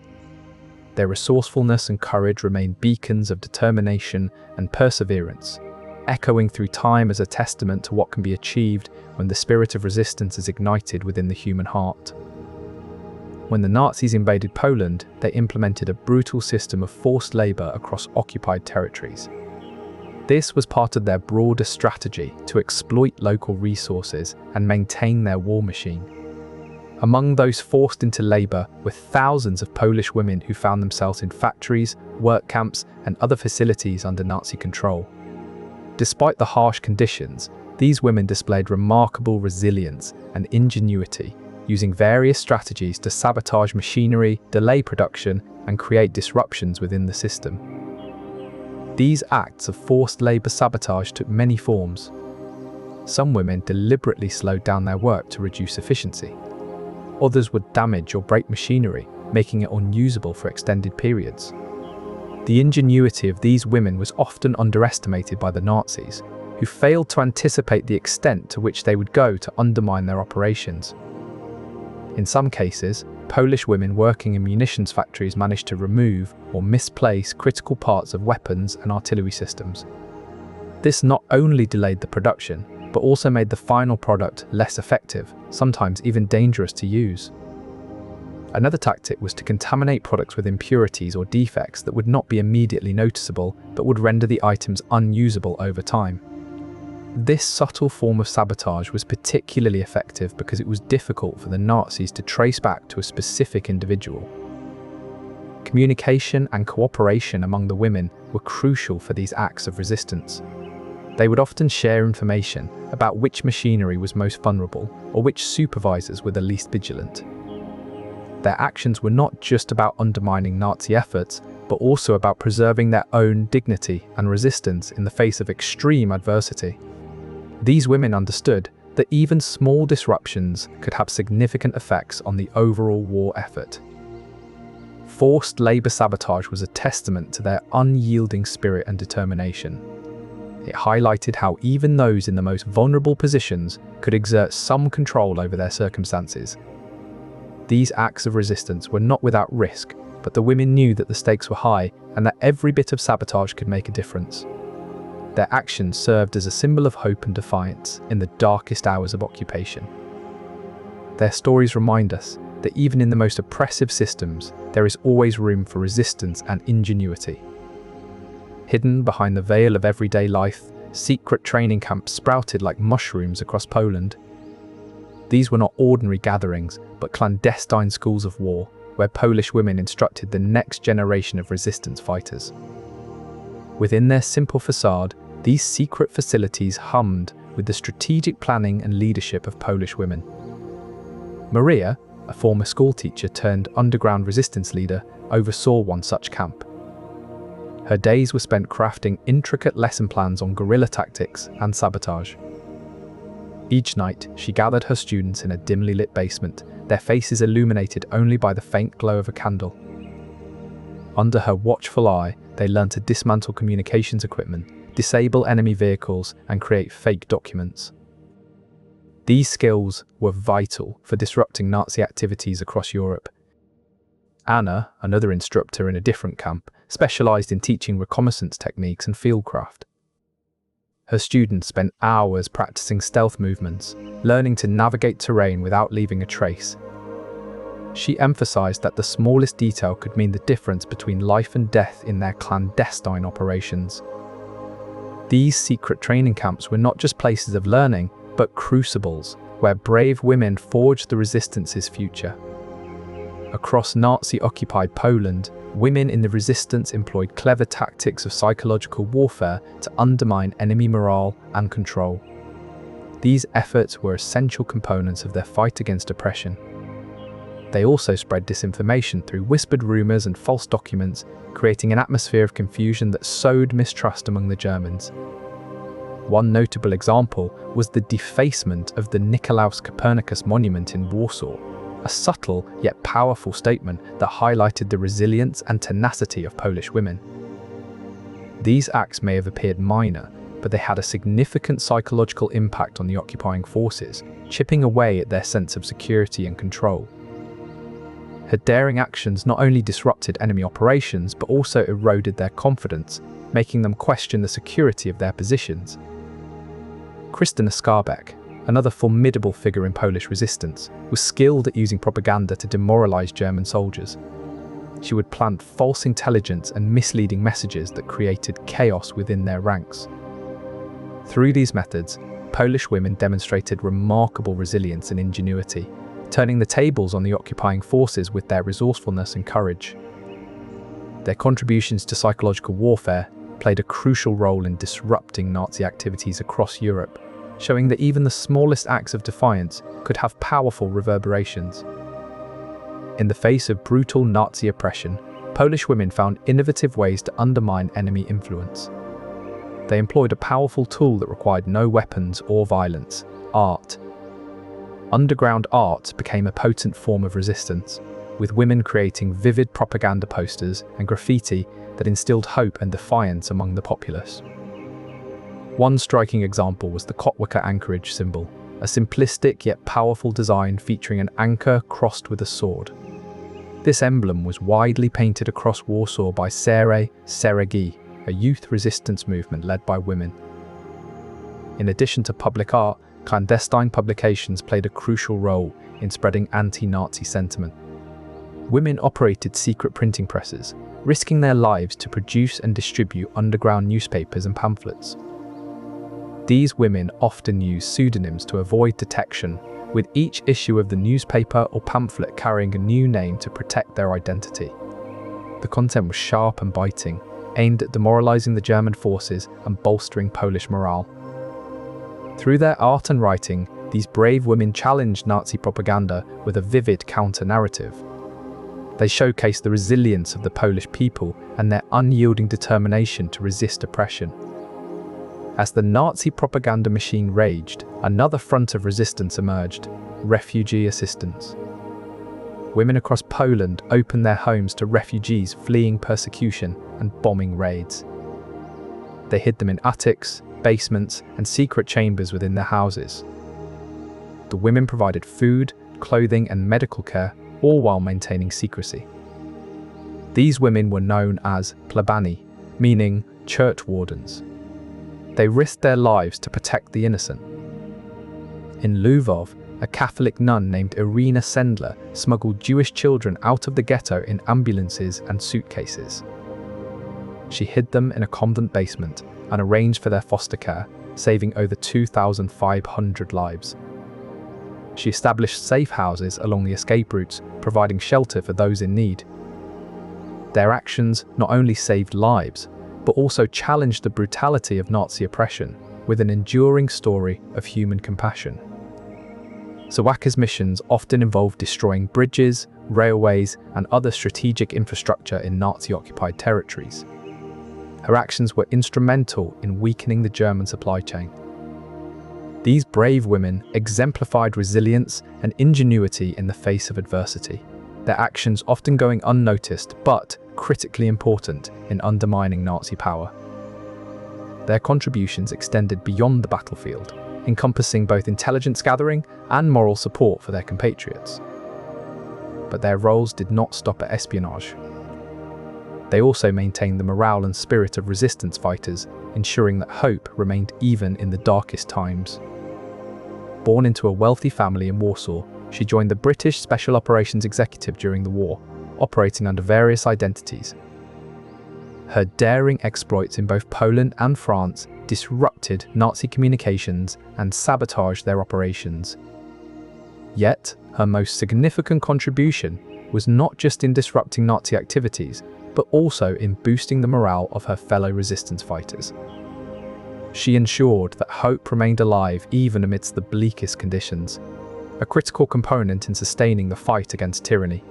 Their resourcefulness and courage remain beacons of determination and perseverance, echoing through time as a testament to what can be achieved when the spirit of resistance is ignited within the human heart. When the Nazis invaded Poland, they implemented a brutal system of forced labor across occupied territories. This was part of their broader strategy to exploit local resources and maintain their war machine. Among those forced into labor were thousands of Polish women who found themselves in factories, work camps, and other facilities under Nazi control. Despite the harsh conditions, these women displayed remarkable resilience and ingenuity, using various strategies to sabotage machinery, delay production, and create disruptions within the system. These acts of forced labor sabotage took many forms. Some women deliberately slowed down their work to reduce efficiency. Others would damage or break machinery, making it unusable for extended periods. The ingenuity of these women was often underestimated by the Nazis, who failed to anticipate the extent to which they would go to undermine their operations. In some cases, Polish women working in munitions factories managed to remove or misplace critical parts of weapons and artillery systems. This not only delayed the production, but also made the final product less effective, sometimes even dangerous to use. Another tactic was to contaminate products with impurities or defects that would not be immediately noticeable, but would render the items unusable over time. This subtle form of sabotage was particularly effective because it was difficult for the Nazis to trace back to a specific individual. Communication and cooperation among the women were crucial for these acts of resistance. They would often share information about which machinery was most vulnerable or which supervisors were the least vigilant. Their actions were not just about undermining Nazi efforts, but also about preserving their own dignity and resistance in the face of extreme adversity. These women understood that even small disruptions could have significant effects on the overall war effort. Forced labor sabotage was a testament to their unyielding spirit and determination. It highlighted how even those in the most vulnerable positions could exert some control over their circumstances. These acts of resistance were not without risk, but the women knew that the stakes were high and that every bit of sabotage could make a difference. Their actions served as a symbol of hope and defiance in the darkest hours of occupation. Their stories remind us that even in the most oppressive systems, there is always room for resistance and ingenuity. Hidden behind the veil of everyday life, secret training camps sprouted like mushrooms across Poland. These were not ordinary gatherings, but clandestine schools of war, where Polish women instructed the next generation of resistance fighters. Within their simple facade, these secret facilities hummed with the strategic planning and leadership of Polish women. Maria, a former schoolteacher turned underground resistance leader, oversaw one such camp. Her days were spent crafting intricate lesson plans on guerrilla tactics and sabotage. Each night, she gathered her students in a dimly lit basement, their faces illuminated only by the faint glow of a candle. Under her watchful eye, they learned to dismantle communications equipment, disable enemy vehicles, and create fake documents. These skills were vital for disrupting Nazi activities across Europe. Anna, another instructor in a different camp, specialized in teaching reconnaissance techniques and fieldcraft. Her students spent hours practicing stealth movements, learning to navigate terrain without leaving a trace. She emphasized that the smallest detail could mean the difference between life and death in their clandestine operations. These secret training camps were not just places of learning, but crucibles where brave women forged the resistance's future. Across Nazi-occupied Poland, women in the resistance employed clever tactics of psychological warfare to undermine enemy morale and control. These efforts were essential components of their fight against oppression. They also spread disinformation through whispered rumors and false documents, creating an atmosphere of confusion that sowed mistrust among the Germans. One notable example was the defacement of the Nicolaus Copernicus monument in Warsaw, a subtle yet powerful statement that highlighted the resilience and tenacity of Polish women. These acts may have appeared minor, but they had a significant psychological impact on the occupying forces, chipping away at their sense of security and control. Her daring actions not only disrupted enemy operations, but also eroded their confidence, making them question the security of their positions. Krystyna Skarbek, another formidable figure in Polish resistance, was skilled at using propaganda to demoralize German soldiers. She would plant false intelligence and misleading messages that created chaos within their ranks. Through these methods, Polish women demonstrated remarkable resilience and ingenuity, turning the tables on the occupying forces with their resourcefulness and courage. Their contributions to psychological warfare played a crucial role in disrupting Nazi activities across Europe, showing that even the smallest acts of defiance could have powerful reverberations. In the face of brutal Nazi oppression, Polish women found innovative ways to undermine enemy influence. They employed a powerful tool that required no weapons or violence: art. Underground art became a potent form of resistance, with women creating vivid propaganda posters and graffiti that instilled hope and defiance among the populace. One striking example was the Kotwica anchorage symbol, a simplistic yet powerful design featuring an anchor crossed with a sword. This emblem was widely painted across Warsaw by Szeregi, a youth resistance movement led by women. In addition to public art, clandestine publications played a crucial role in spreading anti-Nazi sentiment. Women operated secret printing presses, risking their lives to produce and distribute underground newspapers and pamphlets. These women often used pseudonyms to avoid detection, with each issue of the newspaper or pamphlet carrying a new name to protect their identity. The content was sharp and biting, aimed at demoralizing the German forces and bolstering Polish morale. Through their art and writing, these brave women challenged Nazi propaganda with a vivid counter-narrative. They showcased the resilience of the Polish people and their unyielding determination to resist oppression. As the Nazi propaganda machine raged, another front of resistance emerged: refugee assistance. Women across Poland opened their homes to refugees fleeing persecution and bombing raids. They hid them in attics, basements, and secret chambers within their houses. The women provided food, clothing, and medical care, all while maintaining secrecy. These women were known as plebani, meaning church wardens. They risked their lives to protect the innocent. In Lwów, a Catholic nun named Irina Sendler smuggled Jewish children out of the ghetto in ambulances and suitcases. She hid them in a convent basement and arranged for their foster care, saving over 2,500 lives. She established safe houses along the escape routes, providing shelter for those in need. Their actions not only saved lives, but also challenged the brutality of Nazi oppression with an enduring story of human compassion. Zawacka's missions often involved destroying bridges, railways, and other strategic infrastructure in Nazi-occupied territories. Her actions were instrumental in weakening the German supply chain. These brave women exemplified resilience and ingenuity in the face of adversity, their actions often going unnoticed but critically important in undermining Nazi power. Their contributions extended beyond the battlefield, encompassing both intelligence gathering and moral support for their compatriots. But their roles did not stop at espionage. They also maintained the morale and spirit of resistance fighters, ensuring that hope remained even in the darkest times. Born into a wealthy family in Warsaw, she joined the British Special Operations Executive during the war, operating under various identities. Her daring exploits in both Poland and France disrupted Nazi communications and sabotaged their operations. Yet, her most significant contribution was not just in disrupting Nazi activities, but also in boosting the morale of her fellow resistance fighters. She ensured that hope remained alive even amidst the bleakest conditions, a critical component in sustaining the fight against tyranny.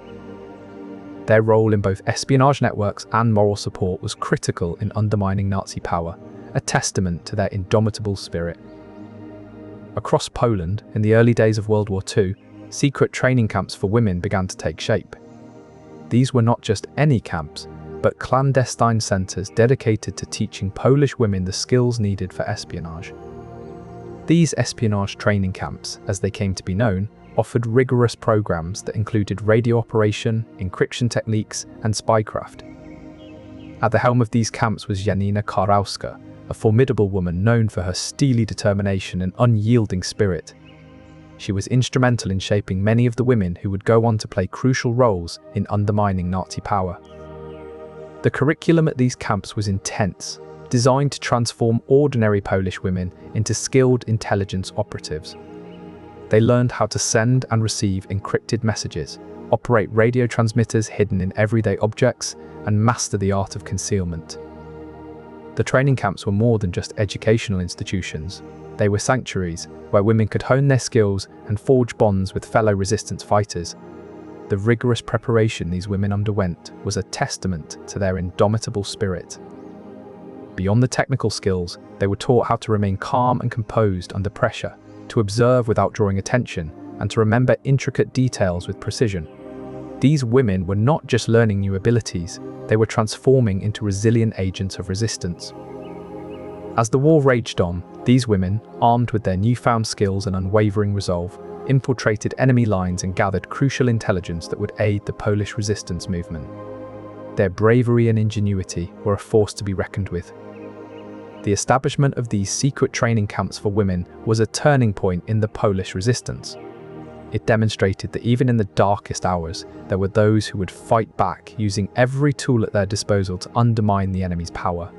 Their role in both espionage networks and moral support was critical in undermining Nazi power, a testament to their indomitable spirit. Across Poland, in the early days of World War II, secret training camps for women began to take shape. These were not just any camps, but clandestine centres dedicated to teaching Polish women the skills needed for espionage. These espionage training camps, as they came to be known, offered rigorous programs that included radio operation, encryption techniques, and spycraft. At the helm of these camps was Janina Karauska, a formidable woman known for her steely determination and unyielding spirit. She was instrumental in shaping many of the women who would go on to play crucial roles in undermining Nazi power. The curriculum at these camps was intense, designed to transform ordinary Polish women into skilled intelligence operatives. They learned how to send and receive encrypted messages, operate radio transmitters hidden in everyday objects, and master the art of concealment. The training camps were more than just educational institutions. They were sanctuaries where women could hone their skills and forge bonds with fellow resistance fighters. The rigorous preparation these women underwent was a testament to their indomitable spirit. Beyond the technical skills, they were taught how to remain calm and composed under pressure, to observe without drawing attention, and to remember intricate details with precision. These women were not just learning new abilities, they were transforming into resilient agents of resistance. As the war raged on, these women, armed with their newfound skills and unwavering resolve, infiltrated enemy lines and gathered crucial intelligence that would aid the Polish resistance movement. Their bravery and ingenuity were a force to be reckoned with. The establishment of these secret training camps for women was a turning point in the Polish resistance. It demonstrated that even in the darkest hours, there were those who would fight back using every tool at their disposal to undermine the enemy's power.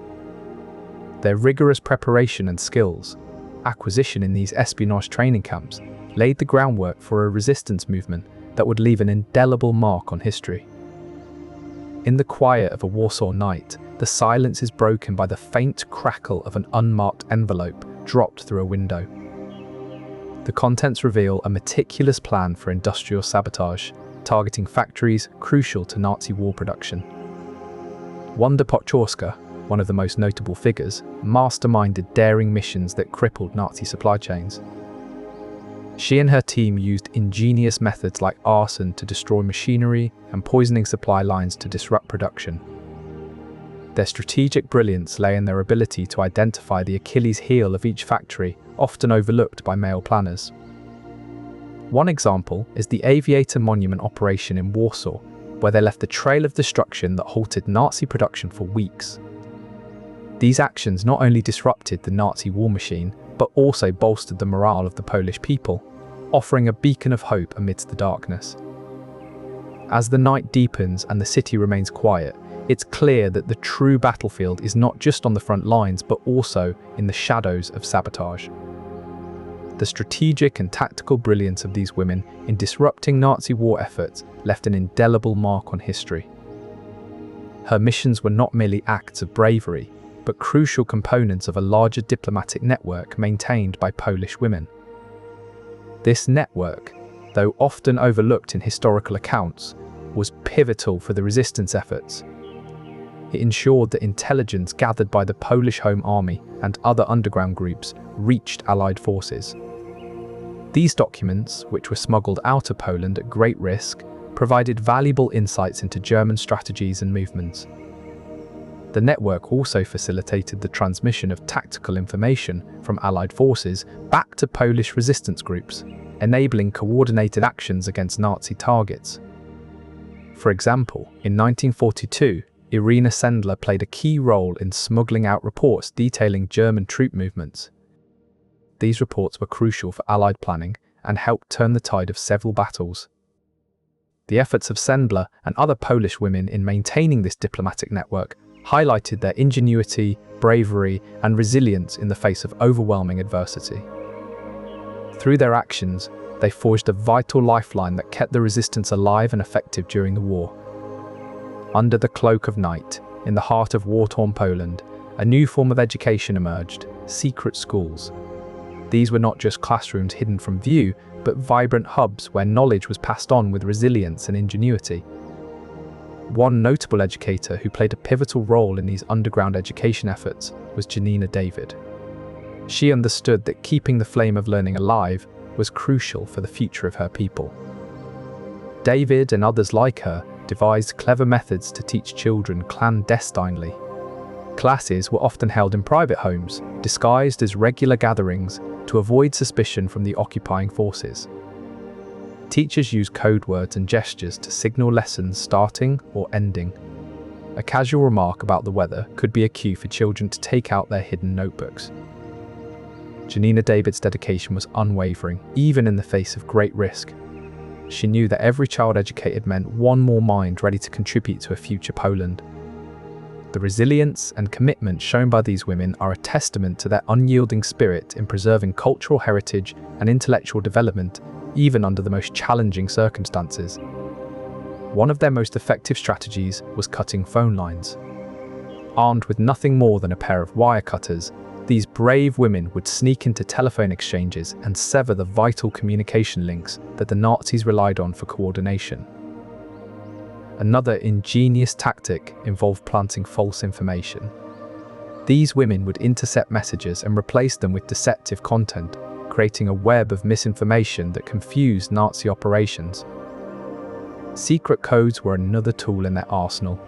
Their rigorous preparation and skills, acquisition in these espionage training camps, laid the groundwork for a resistance movement that would leave an indelible mark on history. In the quiet of a Warsaw night, the silence is broken by the faint crackle of an unmarked envelope dropped through a window. The contents reveal a meticulous plan for industrial sabotage, targeting factories crucial to Nazi war production. Wanda Podchorska, one of the most notable figures, masterminded daring missions that crippled Nazi supply chains. She and her team used ingenious methods like arson to destroy machinery and poisoning supply lines to disrupt production. Their strategic brilliance lay in their ability to identify the Achilles heel of each factory, often overlooked by male planners. One example is the Aviator Monument operation in Warsaw, where they left a trail of destruction that halted Nazi production for weeks. These actions not only disrupted the Nazi war machine, but also bolstered the morale of the Polish people, offering a beacon of hope amidst the darkness. As the night deepens and the city remains quiet, it's clear that the true battlefield is not just on the front lines, but also in the shadows of sabotage. The strategic and tactical brilliance of these women in disrupting Nazi war efforts left an indelible mark on history. Her missions were not merely acts of bravery, but crucial components of a larger diplomatic network maintained by Polish women. This network, though often overlooked in historical accounts, was pivotal for the resistance efforts. It ensured that intelligence gathered by the Polish Home Army and other underground groups reached Allied forces. These documents, which were smuggled out of Poland at great risk, provided valuable insights into German strategies and movements. The network also facilitated the transmission of tactical information from Allied forces back to Polish resistance groups, enabling coordinated actions against Nazi targets. For example, in 1942, Irina Sendler played a key role in smuggling out reports detailing German troop movements. These reports were crucial for Allied planning and helped turn the tide of several battles. The efforts of Sendler and other Polish women in maintaining this diplomatic network highlighted their ingenuity, bravery, and resilience in the face of overwhelming adversity. Through their actions, they forged a vital lifeline that kept the resistance alive and effective during the war. Under the cloak of night, in the heart of war-torn Poland, a new form of education emerged: secret schools. These were not just classrooms hidden from view, but vibrant hubs where knowledge was passed on with resilience and ingenuity. One notable educator who played a pivotal role in these underground education efforts was Janina David. She understood that keeping the flame of learning alive was crucial for the future of her people. David and others like her devised clever methods to teach children clandestinely. Classes were often held in private homes, disguised as regular gatherings to avoid suspicion from the occupying forces. Teachers used code words and gestures to signal lessons starting or ending. A casual remark about the weather could be a cue for children to take out their hidden notebooks. Janina David's dedication was unwavering, even in the face of great risk. She knew that every child educated meant one more mind ready to contribute to a future Poland. The resilience and commitment shown by these women are a testament to their unyielding spirit in preserving cultural heritage and intellectual development, even under the most challenging circumstances. One of their most effective strategies was cutting phone lines. Armed with nothing more than a pair of wire cutters, these brave women would sneak into telephone exchanges and sever the vital communication links that the Nazis relied on for coordination. Another ingenious tactic involved planting false information. These women would intercept messages and replace them with deceptive content, creating a web of misinformation that confused Nazi operations. Secret codes were another tool in their arsenal.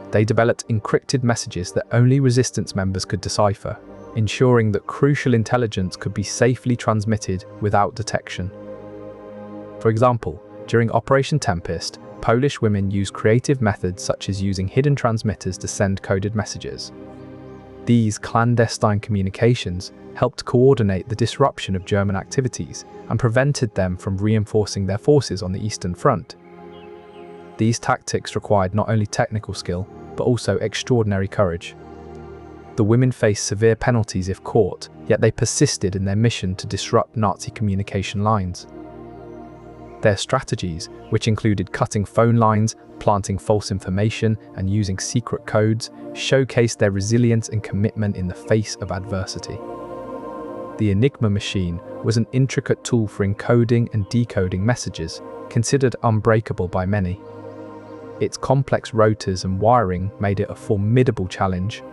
They developed encrypted messages that only resistance members could decipher, ensuring that crucial intelligence could be safely transmitted without detection. For example, during Operation Tempest, Polish women used creative methods such as using hidden transmitters to send coded messages. These clandestine communications helped coordinate the disruption of German activities and prevented them from reinforcing their forces on the Eastern Front. These tactics required not only technical skill, but also extraordinary courage. The women faced severe penalties if caught, yet they persisted in their mission to disrupt Nazi communication lines. Their strategies, which included cutting phone lines, planting false information, and using secret codes, showcased their resilience and commitment in the face of adversity. The Enigma machine was an intricate tool for encoding and decoding messages, considered unbreakable by many. Its complex rotors and wiring made it a formidable challenge.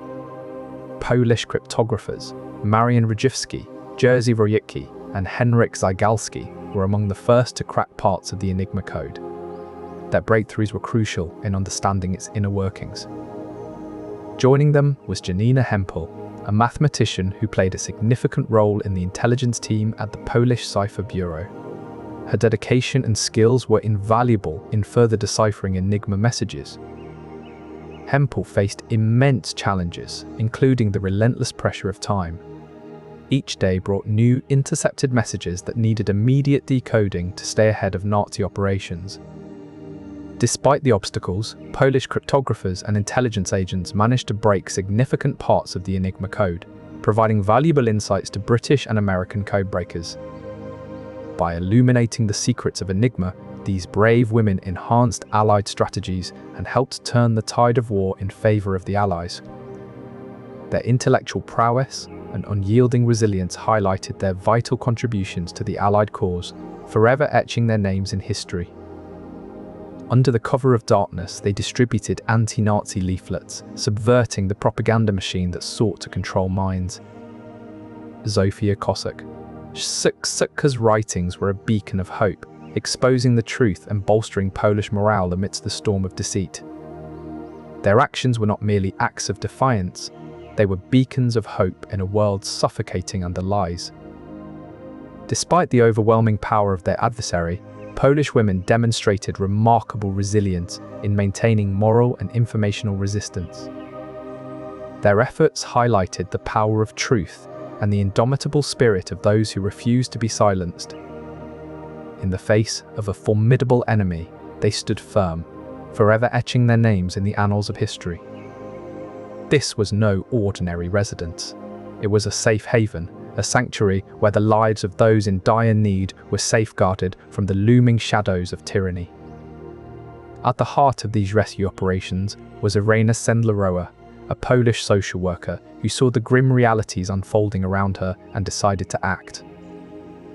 Polish cryptographers Marian Rejewski, Jerzy Wojcicki, and Henryk Zygalski were among the first to crack parts of the Enigma code. Their breakthroughs were crucial in understanding its inner workings. Joining them was Janina Hempel, a mathematician who played a significant role in the intelligence team at the Polish Cipher Bureau. Her dedication and skills were invaluable in further deciphering Enigma messages. Hempel faced immense challenges, including the relentless pressure of time. Each day brought new intercepted messages that needed immediate decoding to stay ahead of Nazi operations. Despite the obstacles, Polish cryptographers and intelligence agents managed to break significant parts of the Enigma code, providing valuable insights to British and American codebreakers. By illuminating the secrets of Enigma, these brave women enhanced Allied strategies and helped turn the tide of war in favor of the Allies. Their intellectual prowess and unyielding resilience highlighted their vital contributions to the Allied cause, forever etching their names in history. Under the cover of darkness, they distributed anti-Nazi leaflets, subverting the propaganda machine that sought to control minds. Zofia Kossak-Szczucka's writings were a beacon of hope, exposing the truth and bolstering Polish morale amidst the storm of deceit. Their actions were not merely acts of defiance, they were beacons of hope in a world suffocating under lies. Despite the overwhelming power of their adversary, Polish women demonstrated remarkable resilience in maintaining moral and informational resistance. Their efforts highlighted the power of truth and the indomitable spirit of those who refused to be silenced. In the face of a formidable enemy, they stood firm, forever etching their names in the annals of history. This was no ordinary residence. It was a safe haven, a sanctuary where the lives of those in dire need were safeguarded from the looming shadows of tyranny. At the heart of these rescue operations was Irena Sendlerowa, a Polish social worker who saw the grim realities unfolding around her and decided to act.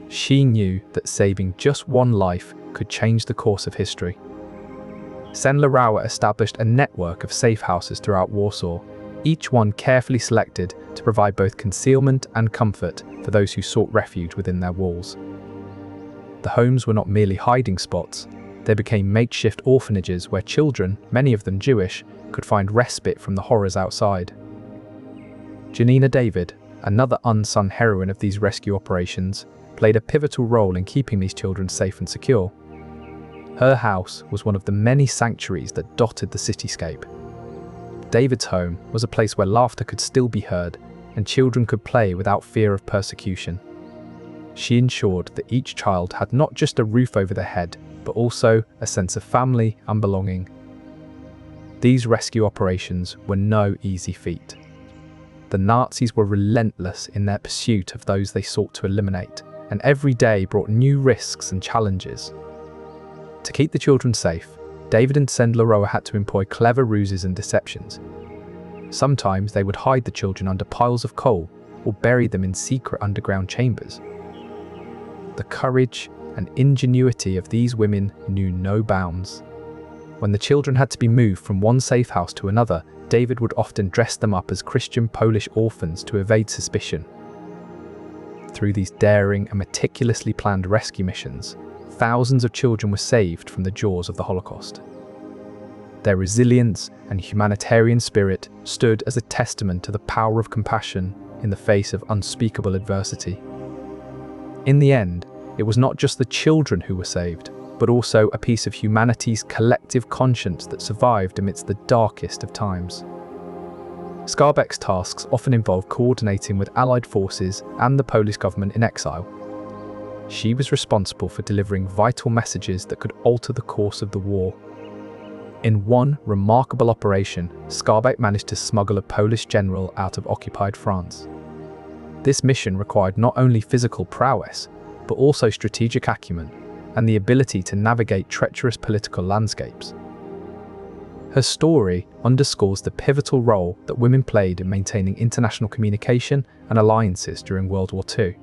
She knew that saving just one life could change the course of history. Sendlerowa established a network of safe houses throughout Warsaw, each one carefully selected to provide both concealment and comfort for those who sought refuge within their walls. The homes were not merely hiding spots, they became makeshift orphanages where children, many of them Jewish, could find respite from the horrors outside. Janina David, another unsung heroine of these rescue operations, played a pivotal role in keeping these children safe and secure. Her house was one of the many sanctuaries that dotted the cityscape. David's home was a place where laughter could still be heard and children could play without fear of persecution. She ensured that each child had not just a roof over their head, but also a sense of family and belonging. These rescue operations were no easy feat. The Nazis were relentless in their pursuit of those they sought to eliminate, and every day brought new risks and challenges. To keep the children safe, David and Sendlerowa had to employ clever ruses and deceptions. Sometimes they would hide the children under piles of coal or bury them in secret underground chambers. The courage and ingenuity of these women knew no bounds. When the children had to be moved from one safe house to another, David would often dress them up as Christian Polish orphans to evade suspicion. Through these daring and meticulously planned rescue missions, thousands of children were saved from the jaws of the Holocaust. Their resilience and humanitarian spirit stood as a testament to the power of compassion in the face of unspeakable adversity. In the end, it was not just the children who were saved, but also a piece of humanity's collective conscience that survived amidst the darkest of times. Skarbek's tasks often involved coordinating with Allied forces and the Polish government in exile. She was responsible for delivering vital messages that could alter the course of the war. In one remarkable operation, Skarbek managed to smuggle a Polish general out of occupied France. This mission required not only physical prowess, but also strategic acumen and the ability to navigate treacherous political landscapes. Her story underscores the pivotal role that women played in maintaining international communication and alliances during World War II.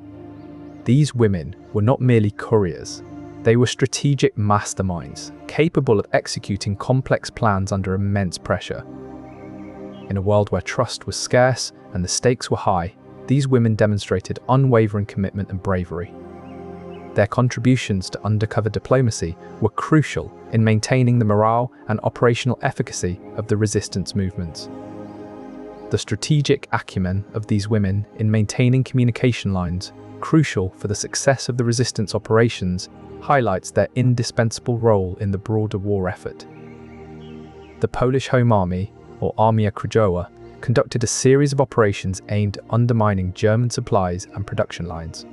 These women were not merely couriers, they were strategic masterminds, capable of executing complex plans under immense pressure. In a world where trust was scarce and the stakes were high, these women demonstrated unwavering commitment and bravery. Their contributions to undercover diplomacy were crucial in maintaining the morale and operational efficacy of the resistance movements. The strategic acumen of these women in maintaining communication lines, crucial for the success of the resistance operations, highlights their indispensable role in the broader war effort. The Polish Home Army, or Armia Krajowa, conducted a series of operations aimed at undermining German supplies and production lines.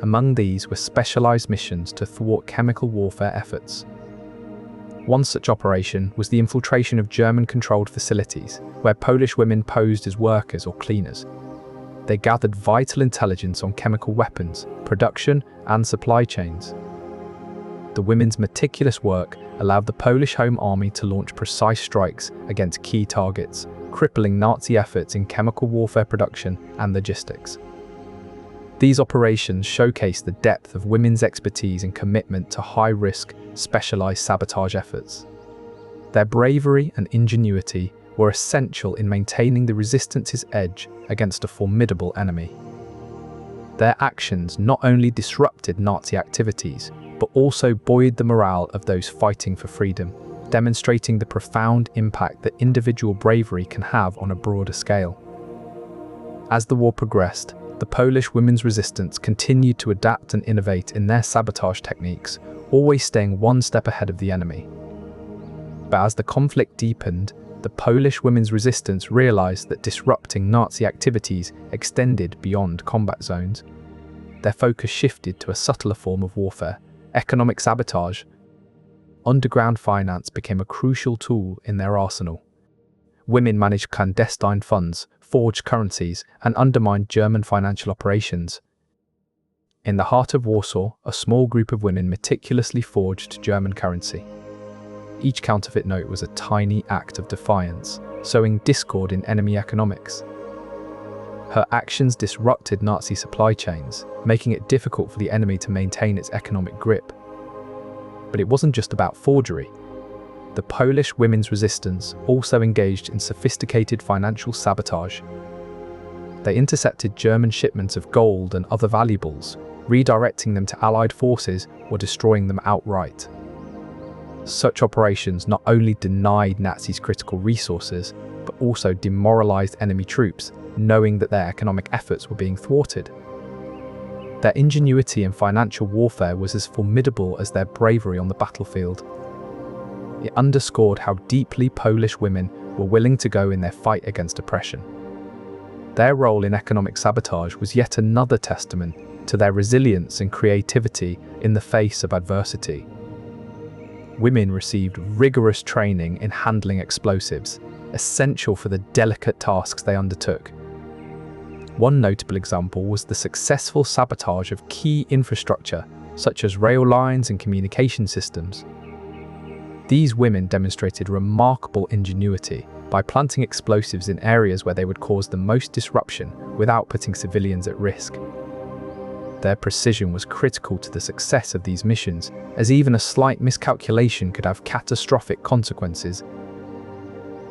Among these were specialized missions to thwart chemical warfare efforts. One such operation was the infiltration of German-controlled facilities, where Polish women posed as workers or cleaners. They gathered vital intelligence on chemical weapons, production, and supply chains. The women's meticulous work allowed the Polish Home Army to launch precise strikes against key targets, crippling Nazi efforts in chemical warfare production and logistics. These operations showcase the depth of women's expertise and commitment to high-risk, specialized sabotage efforts. Their bravery and ingenuity were essential in maintaining the resistance's edge against a formidable enemy. Their actions not only disrupted Nazi activities, but also buoyed the morale of those fighting for freedom, demonstrating the profound impact that individual bravery can have on a broader scale. As the war progressed, the Polish women's resistance continued to adapt and innovate in their sabotage techniques, always staying one step ahead of the enemy. But as the conflict deepened, the Polish women's resistance realized that disrupting Nazi activities extended beyond combat zones. Their focus shifted to a subtler form of warfare, economic sabotage. Underground finance became a crucial tool in their arsenal. Women managed clandestine funds, forged currencies, and undermined German financial operations. In the heart of Warsaw, a small group of women meticulously forged German currency. Each counterfeit note was a tiny act of defiance, sowing discord in enemy economics. Her actions disrupted Nazi supply chains, making it difficult for the enemy to maintain its economic grip. But it wasn't just about forgery. The Polish women's resistance also engaged in sophisticated financial sabotage. They intercepted German shipments of gold and other valuables, redirecting them to Allied forces or destroying them outright. Such operations not only denied Nazis critical resources, but also demoralized enemy troops, knowing that their economic efforts were being thwarted. Their ingenuity in financial warfare was as formidable as their bravery on the battlefield. It underscored how deeply Polish women were willing to go in their fight against oppression. Their role in economic sabotage was yet another testament to their resilience and creativity in the face of adversity. Women received rigorous training in handling explosives, essential for the delicate tasks they undertook. One notable example was the successful sabotage of key infrastructure, such as rail lines and communication systems. These women demonstrated remarkable ingenuity by planting explosives in areas where they would cause the most disruption without putting civilians at risk. Their precision was critical to the success of these missions, as even a slight miscalculation could have catastrophic consequences.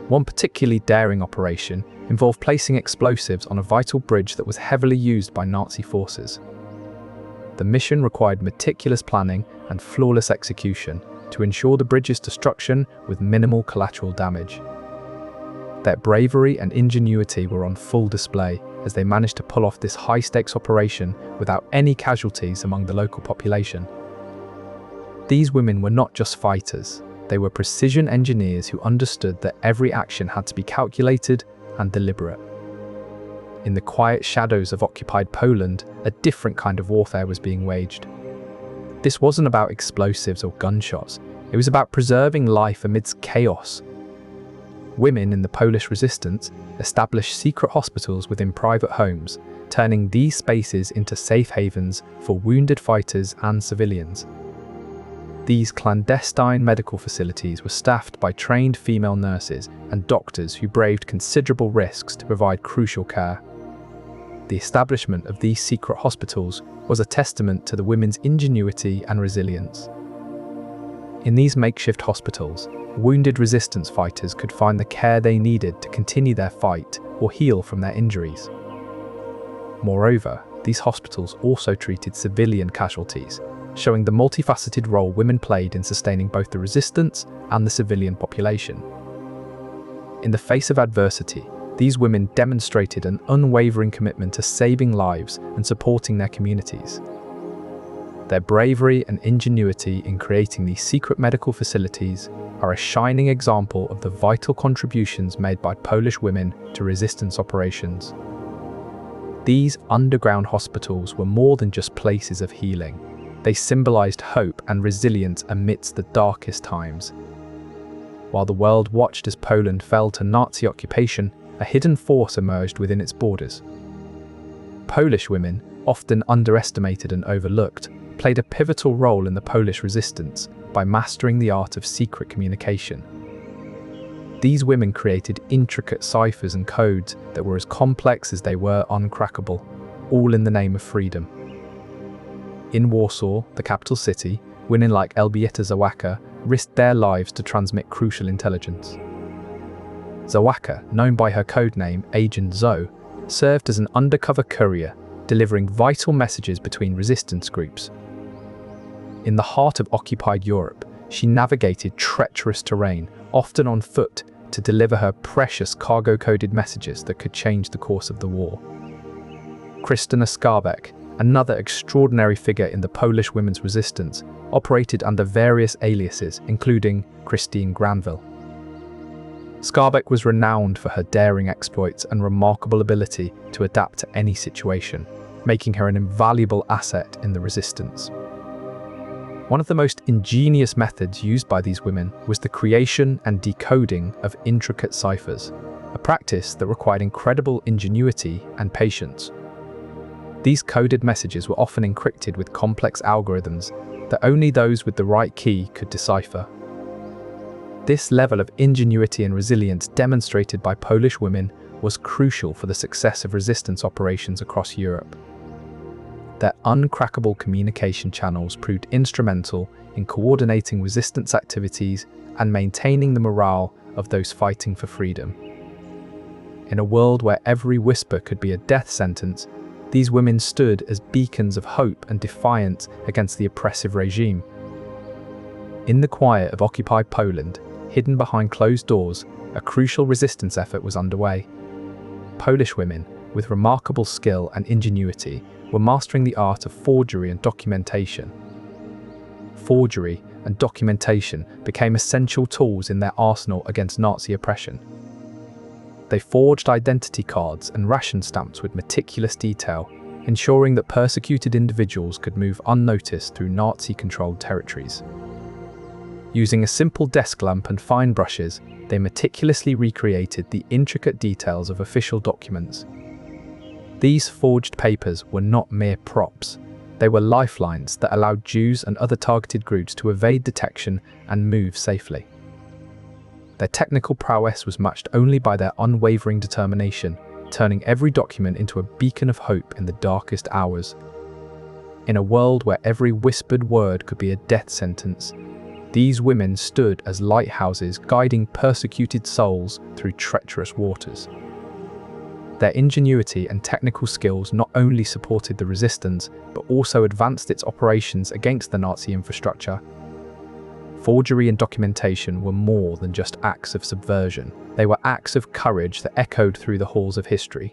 One particularly daring operation involved placing explosives on a vital bridge that was heavily used by Nazi forces. The mission required meticulous planning and flawless execution to ensure the bridge's destruction with minimal collateral damage. Their bravery and ingenuity were on full display as they managed to pull off this high-stakes operation without any casualties among the local population. These women were not just fighters, they were precision engineers who understood that every action had to be calculated and deliberate. In the quiet shadows of occupied Poland, a different kind of warfare was being waged. This wasn't about explosives or gunshots, it was about preserving life amidst chaos. Women in the Polish resistance established secret hospitals within private homes, turning these spaces into safe havens for wounded fighters and civilians. These clandestine medical facilities were staffed by trained female nurses and doctors who braved considerable risks to provide crucial care. The establishment of these secret hospitals was a testament to the women's ingenuity and resilience. In these makeshift hospitals, wounded resistance fighters could find the care they needed to continue their fight or heal from their injuries. Moreover, these hospitals also treated civilian casualties, showing the multifaceted role women played in sustaining both the resistance and the civilian population. In the face of adversity, these women demonstrated an unwavering commitment to saving lives and supporting their communities. Their bravery and ingenuity in creating these secret medical facilities are a shining example of the vital contributions made by Polish women to resistance operations. These underground hospitals were more than just places of healing. They symbolized hope and resilience amidst the darkest times. While the world watched as Poland fell to Nazi occupation, a hidden force emerged within its borders. Polish women, often underestimated and overlooked, played a pivotal role in the Polish resistance by mastering the art of secret communication. These women created intricate ciphers and codes that were as complex as they were uncrackable, all in the name of freedom. In Warsaw, the capital city, women like Elżbieta Zawacka risked their lives to transmit crucial intelligence. Zawacka, known by her codename Agent Zo, served as an undercover courier, delivering vital messages between resistance groups. In the heart of occupied Europe, she navigated treacherous terrain, often on foot, to deliver her precious cargo-coded messages that could change the course of the war. Krystyna Skarbek, another extraordinary figure in the Polish women's resistance, operated under various aliases, including Christine Granville. Skarbek was renowned for her daring exploits and remarkable ability to adapt to any situation, making her an invaluable asset in the resistance. One of the most ingenious methods used by these women was the creation and decoding of intricate ciphers, a practice that required incredible ingenuity and patience. These coded messages were often encrypted with complex algorithms that only those with the right key could decipher. This level of ingenuity and resilience demonstrated by Polish women was crucial for the success of resistance operations across Europe. Their uncrackable communication channels proved instrumental in coordinating resistance activities and maintaining the morale of those fighting for freedom. In a world where every whisper could be a death sentence, these women stood as beacons of hope and defiance against the oppressive regime. In the quiet of occupied Poland, hidden behind closed doors, a crucial resistance effort was underway. Polish women, with remarkable skill and ingenuity, were mastering the art of forgery and documentation. Forgery and documentation became essential tools in their arsenal against Nazi oppression. They forged identity cards and ration stamps with meticulous detail, ensuring that persecuted individuals could move unnoticed through Nazi-controlled territories. Using a simple desk lamp and fine brushes, they meticulously recreated the intricate details of official documents. These forged papers were not mere props. They were lifelines that allowed Jews and other targeted groups to evade detection and move safely. Their technical prowess was matched only by their unwavering determination, turning every document into a beacon of hope in the darkest hours. In a world where every whispered word could be a death sentence, these women stood as lighthouses guiding persecuted souls through treacherous waters. Their ingenuity and technical skills not only supported the resistance, but also advanced its operations against the Nazi infrastructure. Forgery and documentation were more than just acts of subversion. They were acts of courage that echoed through the halls of history.